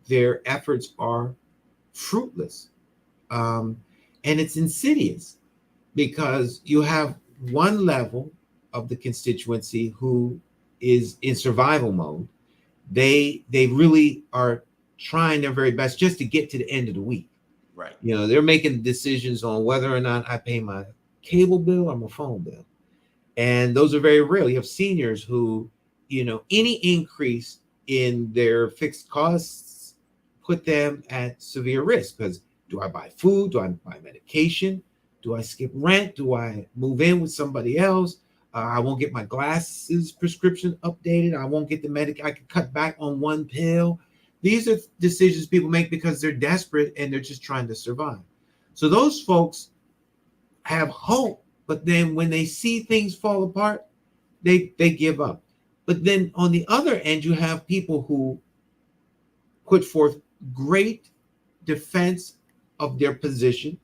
their efforts are fruitless. And it's insidious because you have one level of the constituency who is in survival mode. They really are trying their very best just to get to the end of the week. Right. You know, they're making decisions on whether or not I pay my cable bill or my phone bill. And those are very real. You have seniors who, you know, any increase in their fixed costs put them at severe risk because do I buy food? Do I buy medication? Do I skip rent? Do I move in with somebody else? I won't get my glasses prescription updated. I won't get the medic. I can cut back on one pill. These are decisions people make because they're desperate and they're just trying to survive. So those folks have hope, but then when they see things fall apart, they give up. But then on the other end, you have people who put forth great defense of their position.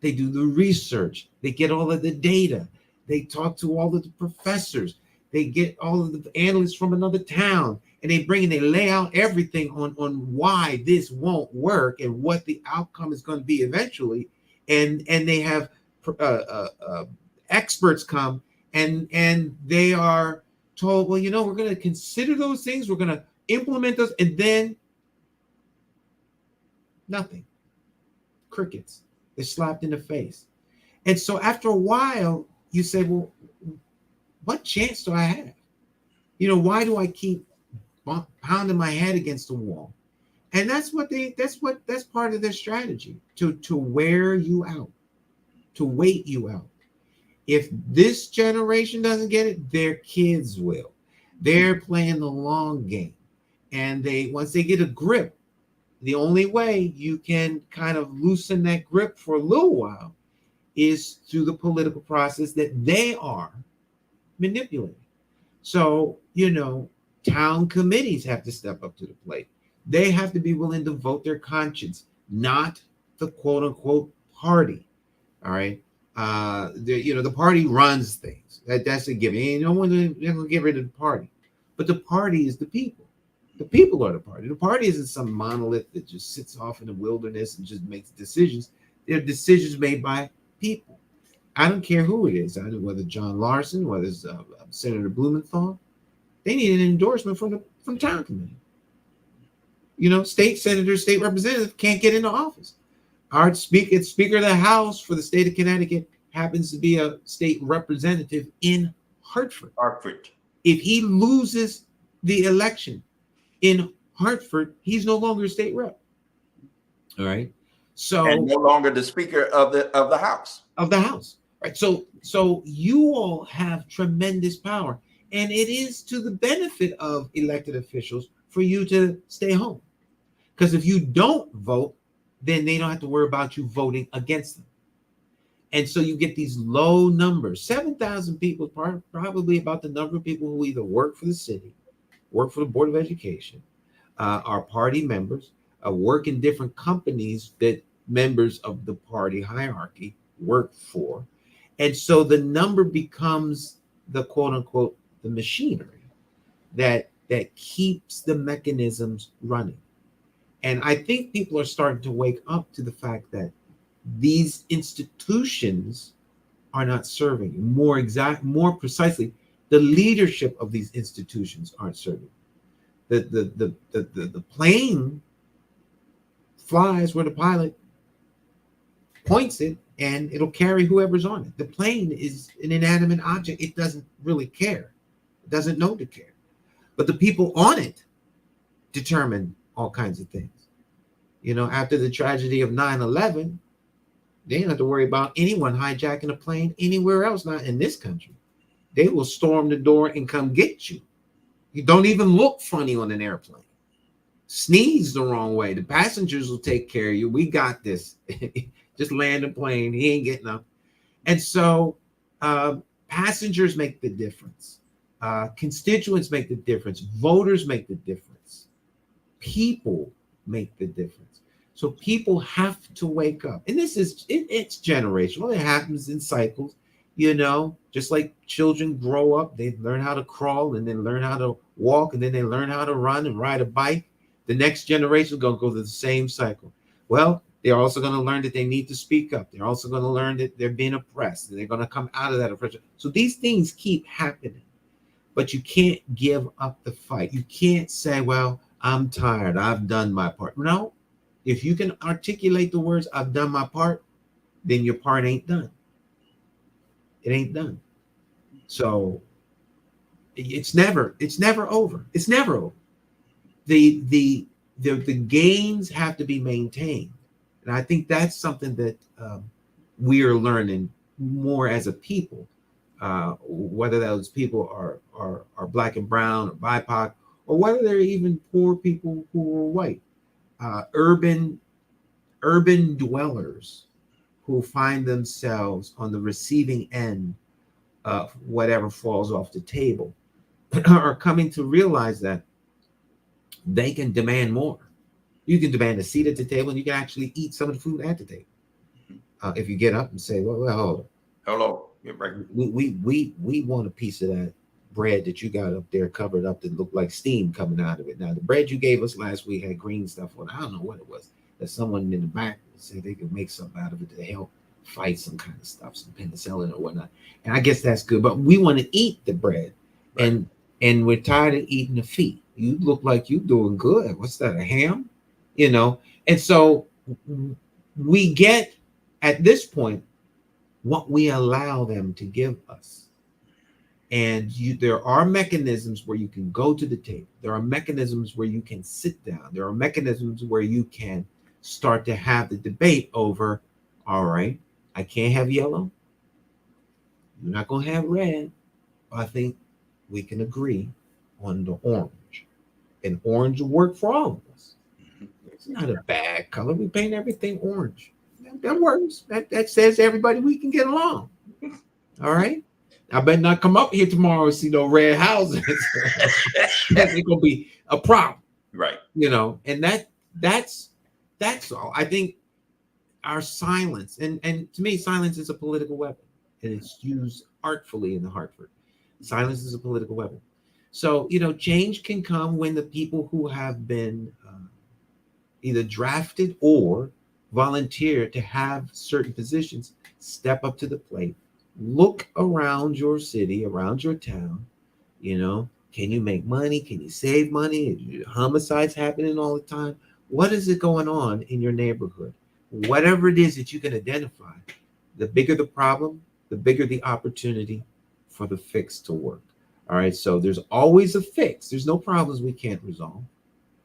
They do the research. They get all of the data. They talk to all of the professors. They get all of the analysts from another town, and they bring and they lay out everything on why this won't work and what the outcome is going to be eventually. And they have experts come and they are told, well, you know, we're going to consider those things. We're going to implement those, and then nothing. Crickets. They're slapped in the face. And so after a while, you say, well, what chance do I have? You know, why do I keep pounding my head against the wall? And that's part of their strategy, to wear you out, to wait you out. If this generation doesn't get it, their kids will. They're playing the long game. And once they get a grip, the only way you can kind of loosen that grip for a little while is through the political process that they are manipulating. So, you know, town committees have to step up to the plate. They have to be willing to vote their conscience, not the quote unquote party. All right. The party runs things. That's a given. You know, they're going to get rid of the party. But the party is the people. The people are the party. The party isn't some monolith that just sits off in the wilderness and just makes decisions. They're decisions made by people. I don't care who it is. I don't know whether John Larson, whether it's Senator Blumenthal. They need an endorsement from town committee. You know, state senators, state representatives can't get into office. Our Speaker of the House for the state of Connecticut happens to be a state representative in Hartford. Hartford. If he loses the election in Hartford, he's no longer a state rep. All right. And So no longer the Speaker of the House. of the House. Right. So you all have tremendous power. And it is to the benefit of elected officials for you to stay home. Because if you don't vote, then they don't have to worry about you voting against them. And so you get these low numbers. 7,000 people, probably about the number of people who either work for the city, work for the Board of Education, are party members, work in different companies that members of the party hierarchy work for. And so the number becomes the quote unquote the machinery that keeps the mechanisms running. And I think people are starting to wake up to the fact that these institutions are not serving. More precisely, the leadership of these institutions aren't serving. The plane flies where the pilot points it, and it'll carry whoever's on it. The plane is an inanimate object. It doesn't really care. It doesn't know to care. But the people on it determine all kinds of things. After the tragedy of 9/11, they don't have to worry about anyone hijacking a plane anywhere else, not in this country. They will storm the door and come get you. You don't even look funny on an airplane. Sneeze the wrong way, the passengers will take care of you. We got this. Just land the plane. He ain't getting up. And so passengers make the difference. Constituents make the difference. Voters make the difference. People make the difference. So people have to wake up. And this is, it's generational. It happens in cycles, just like children grow up, they learn how to crawl and then learn how to walk and then they learn how to run and ride a bike. The next generation is going to go through the same cycle. Well, they're also going to learn that they need to speak up. They're also going to learn that they're being oppressed and they're going to come out of that oppression. So these things keep happening, but you can't give up the fight. You can't say, well, I'm tired. I've done my part. No, if you can articulate the words, I've done my part, then your part ain't done. It ain't done. So it's never over. It's never over. The gains have to be maintained. And I think that's something that we are learning more as a people, whether those people are black and brown or BIPOC, or whether they're even poor people who are white, urban dwellers who find themselves on the receiving end of whatever falls off the table are coming to realize that they can demand more. You can demand a seat at the table, and you can actually eat some of the food at the table. If you get up and say, "Well, hold on. Hello, you're right. We want a piece of that bread that you got up there covered up that looked like steam coming out of it." Now, the bread you gave us last week had green stuff on it. I don't know what it was. That someone in the back said they could make something out of it to help fight some kind of stuff, some penicillin or whatnot. And I guess that's good. But we want to eat the bread, right. and we're tired of eating the feet. You look like you're doing good. What's that? A ham? And so we get at this point what we allow them to give us. And there are mechanisms where you can go to the table. There are mechanisms where you can sit down. There are mechanisms where you can start to have the debate over, all right, I can't have yellow. You're not going to have red. I think we can agree on the orange. And orange will work for all of us. It's not a bad color. We paint everything orange. That works. That says everybody we can get along. All right. I better not come up here tomorrow and see no red houses. That's going to be a problem. Right. And that's all. I think our silence, and to me, silence is a political weapon, and it's used artfully in the Hartford. Silence is a political weapon. So, change can come when the people who have been either drafted or volunteer to have certain positions step up to the plate, look around your city, around your town. Can you make money? Can you save money? Homicides happening all the time. What is it going on in your neighborhood? Whatever it is that you can identify, the bigger the problem, the bigger the opportunity for the fix to work. All right. So there's always a fix. There's no problems we can't resolve.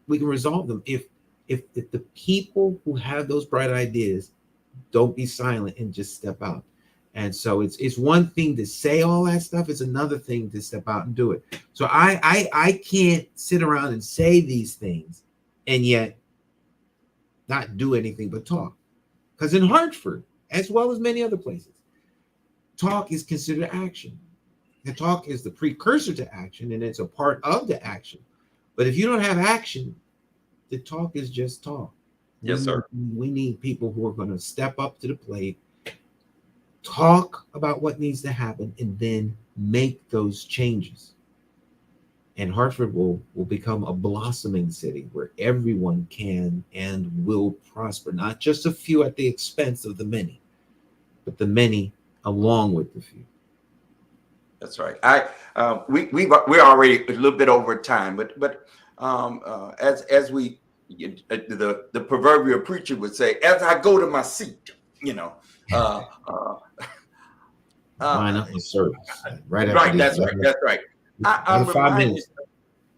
we can resolve them if the people who have those bright ideas don't be silent and just step out. And so it's one thing to say all that stuff, it's another thing to step out and do it. So I can't sit around and say these things and yet not do anything but talk. Because in Hartford, as well as many other places, talk is considered action. And talk is the precursor to action, and it's a part of the action. But if you don't have action, the talk is just talk. Yes, sir. We need people who are going to step up to the plate, talk about what needs to happen, and then make those changes. And Hartford will become a blossoming city where everyone can and will prosper, not just a few at the expense of the many, but the many along with the few. That's right. We're already a little bit over time, but as we the proverbial preacher would say, as I go to my seat, Line up with service right after right. That's right. That's right. I'm 5 reminded. minutes.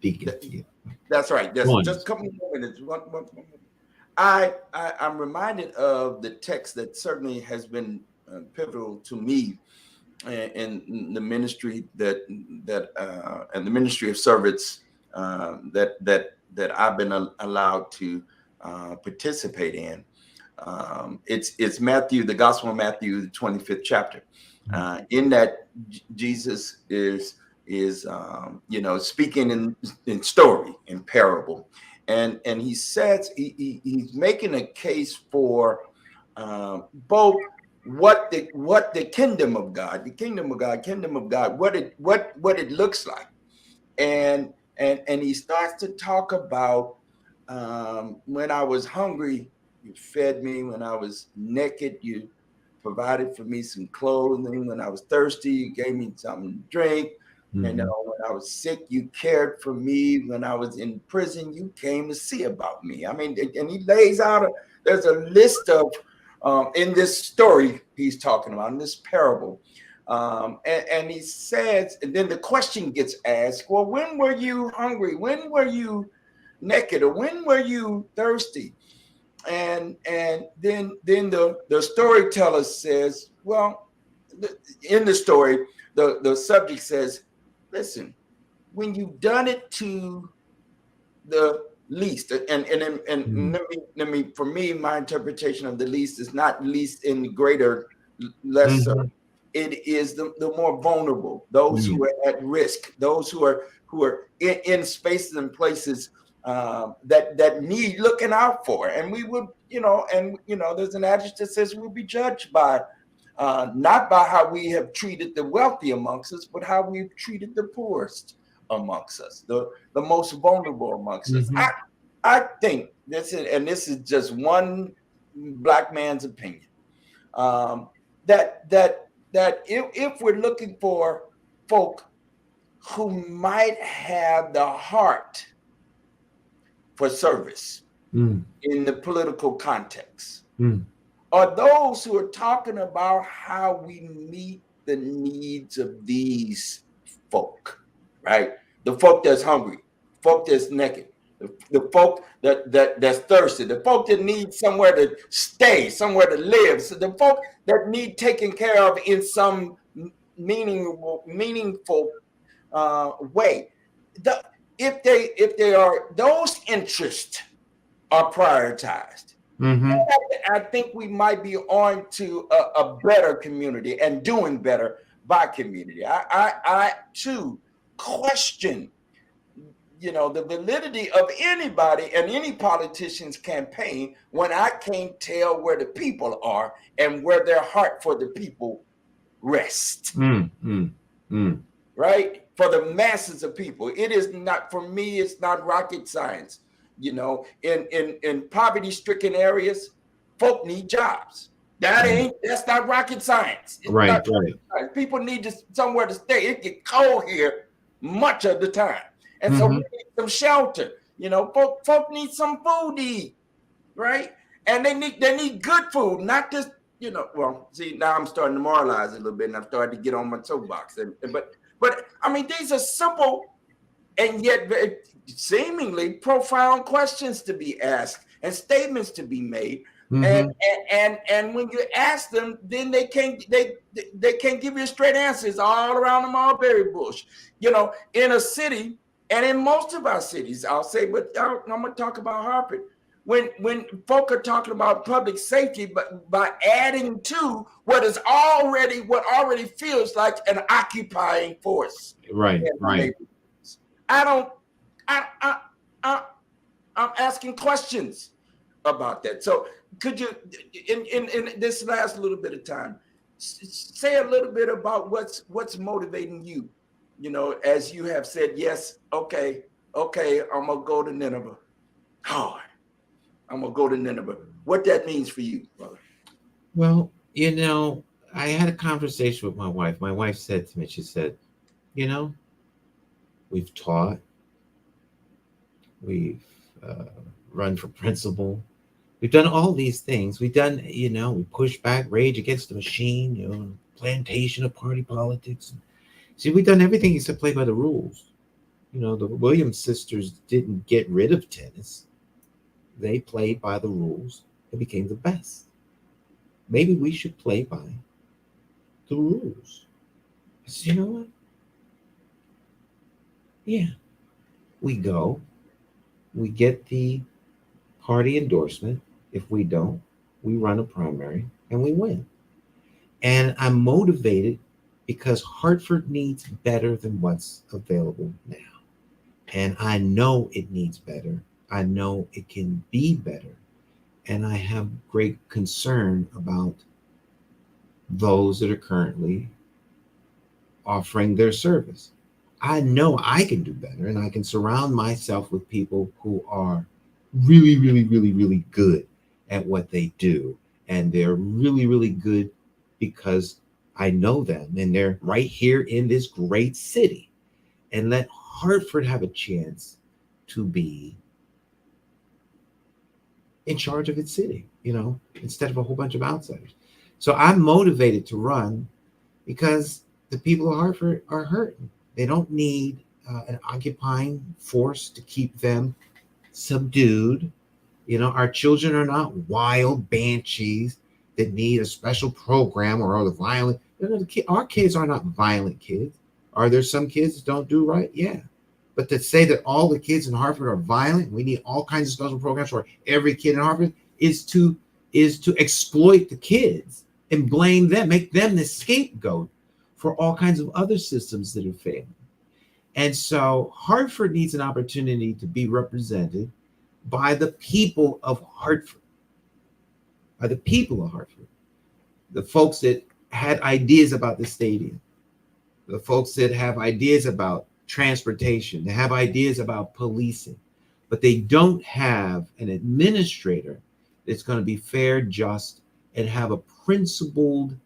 Deacon. That's right. That's just a couple more minutes. I'm reminded of the text that certainly has been pivotal to me in the ministry and the ministry of service that I've been allowed to participate in. It's Matthew, the Gospel of Matthew, the 25th chapter. In that, Jesus is speaking in story, in parable, and he says he's making a case for both what the kingdom of God, what it looks like, and he starts to talk about when I was hungry, you fed me. When I was naked, you provided for me some clothing. When I was thirsty, you gave me something to drink. Mm-hmm. And when I was sick, you cared for me. When I was in prison, you came to see about me. I mean, and he lays out there's a list of in this story he's talking about, in this parable. And he says, and then the question gets asked, well, when were you hungry? When were you naked? Or when were you thirsty? And then the storyteller says, well, in the story, the subject says, listen, when you've done it to the least, and let me, for me, my interpretation of the least is not least in greater, lesser. Mm-hmm. It is the more vulnerable, those who are at risk, those who are in spaces and places that need looking out for. And we would, there's an adage that says we'll be judged by not by how we have treated the wealthy amongst us, but how we've treated the poorest amongst us, the most vulnerable amongst us. I think this is just one black man's opinion, that if we're looking for folk who might have the heart for service in the political context, are those who are talking about how we meet the needs of these folk, right? The folk that's hungry, folk that's naked, the folk that's thirsty, the folk that need somewhere to stay, somewhere to live, so the folk that need taken care of in some meaningful way. If they are, those interests are prioritized, I think we might be on to a better community and doing better by community. I too question, the validity of anybody and any politician's campaign when I can't tell where the people are and where their heart for the people rests. Right? For the masses of people. It is not, for me, it's not rocket science. In poverty-stricken areas, folk need jobs. That's not rocket science. It's right. People need somewhere to stay. It gets cold here much of the time. And so we need some shelter. Folk need some food to eat, right? And they need good food, not just, well, see, now I'm starting to moralize a little bit and I've started to get on my soapbox. But I mean, these are simple and yet seemingly profound questions to be asked and statements to be made. And Mm-hmm. and when you ask them, then they can't give you a straight answer. It's all around the mulberry bush. In a city, and in most of our cities, I'll say, but I'm gonna talk about Hartford. When folk are talking about public safety, but by adding to what already feels like an occupying force Right, in our right. neighborhoods. I don't. I, I, I'm asking questions about that. So, could you, in this last little bit of time, say a little bit about what's motivating you? As you have said, yes, okay, I'm gonna go to Nineveh. Hard, I'm gonna go to Nineveh. What that means for you, brother? Well, I had a conversation with my wife. My wife said to me, she said, you know, we've taught, we've uh, run for principal, we've done all these things. We've done, we push back, rage against the machine, plantation of party politics. See, we've done everything except play by the rules. The Williams sisters didn't get rid of tennis. They played by the rules and became the best. Maybe we should play by the rules. I said, you know what? Yeah. We go, we get the party endorsement. If we don't, we run a primary and we win. And I'm motivated because Hartford needs better than what's available now. And I know it needs better. I know it can be better. And I have great concern about those that are currently offering their service. I know I can do better, and I can surround myself with people who are really, really, really, really good at what they do. And they're really, really good because I know them and they're right here in this great city. And let Hartford have a chance to be in charge of its city, instead of a whole bunch of outsiders. So I'm motivated to run because the people of Hartford are hurting. They don't need an occupying force to keep them subdued. Our children are not wild banshees that need a special program or are the violent. Our kids are not violent kids. Are there some kids that don't do right? Yeah. But to say that all the kids in Hartford are violent, we need all kinds of special programs for every kid in Hartford is to exploit the kids and blame them, make them the scapegoat for all kinds of other systems that are failing. And so Hartford needs an opportunity to be represented by the people of Hartford, by the people of Hartford, the folks that had ideas about the stadium, the folks that have ideas about transportation, they have ideas about policing, but they don't have an administrator that's going to be fair, just, and have a principled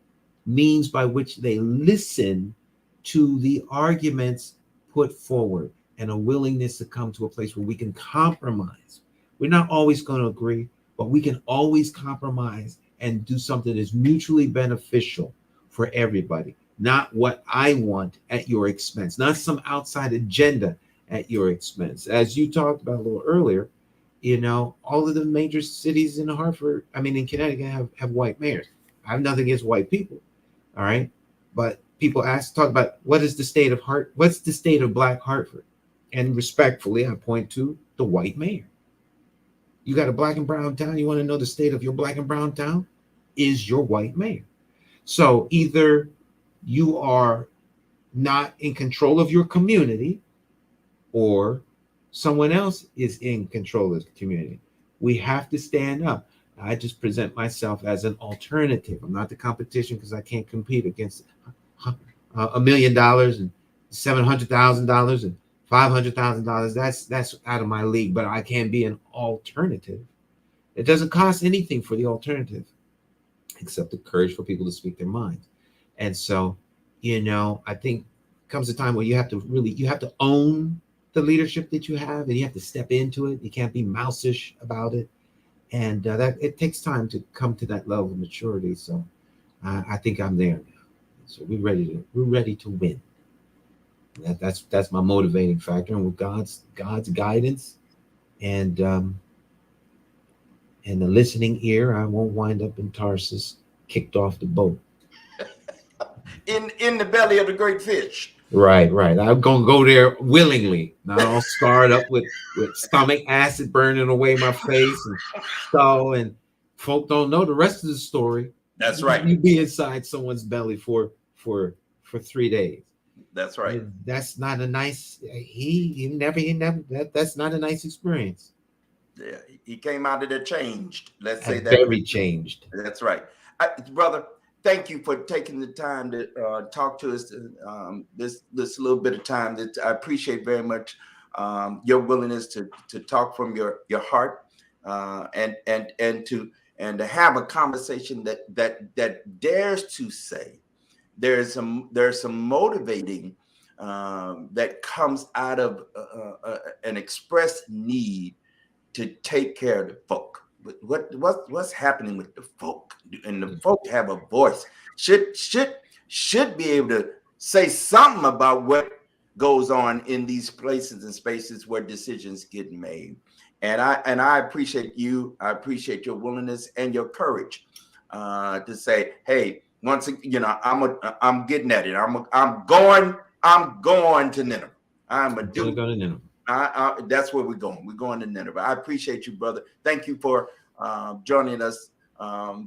means by which they listen to the arguments put forward and a willingness to come to a place where we can compromise. We're not always going to agree, but we can always compromise and do something that's mutually beneficial for everybody. Not what I want at your expense, not some outside agenda at your expense. As you talked about a little earlier, all of the major cities in in Connecticut have white mayors. I have nothing against white people. All right. But people talk about what's the state of Black Hartford? And respectfully, I point to the white mayor. You got a black and brown town. You want to know the state of your black and brown town? Is your white mayor. So either you are not in control of your community or someone else is in control of the community. We have to stand up. I just present myself as an alternative. I'm not the competition because I can't compete against $1 million and $700,000 and $500,000. That's out of my league. But I can be an alternative. It doesn't cost anything for the alternative, except the courage for people to speak their minds. And so, I think comes a time where you have to own the leadership that you have, and you have to step into it. You can't be mouseish about it, and that it takes time to come to that level of maturity. So I think I'm there now. So we're ready to win. That's my motivating factor, and with God's guidance and the listening ear, I won't wind up in Tarsus, kicked off the boat. In the belly of the great fish. Right, right. I'm gonna go there willingly, not all scarred up with stomach acid burning away my face and skull. And folk don't know the rest of the story. That's right. You be inside someone's belly for 3 days. That's right. That's not a nice. He never. That's not a nice experience. Yeah, he came out of there changed. Let's say And that. very changed. That's right. Brother, thank you for taking the time to talk to us this little bit of time. That I appreciate very much your willingness to talk from your heart and to have a conversation that dares to say there's some motivating that comes out of an expressed need to take care of the folk. What's happening with the folk? And the folk have a voice. Should be able to say something about what goes on in these places and spaces where decisions get made. And I appreciate you. I appreciate your willingness and your courage to say, hey, once I'm getting at it. I'm going to Nineveh. I'm a dude. Go to Nineveh. That's where we're going. We're going to Nineveh. I appreciate you, brother. Thank you for joining us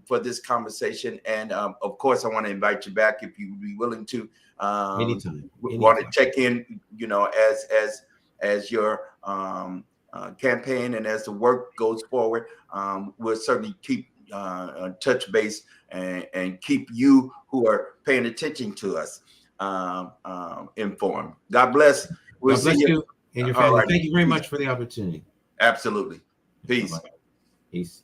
for this conversation. And of course, I want to invite you back if you would be willing to. Anytime. Want to check in, as your campaign and as the work goes forward. We'll certainly keep touch base and keep you who are paying attention to us informed. God bless. We'll God bless see you and your family. Right. Thank you very much for the opportunity. Absolutely. Peace. Peace.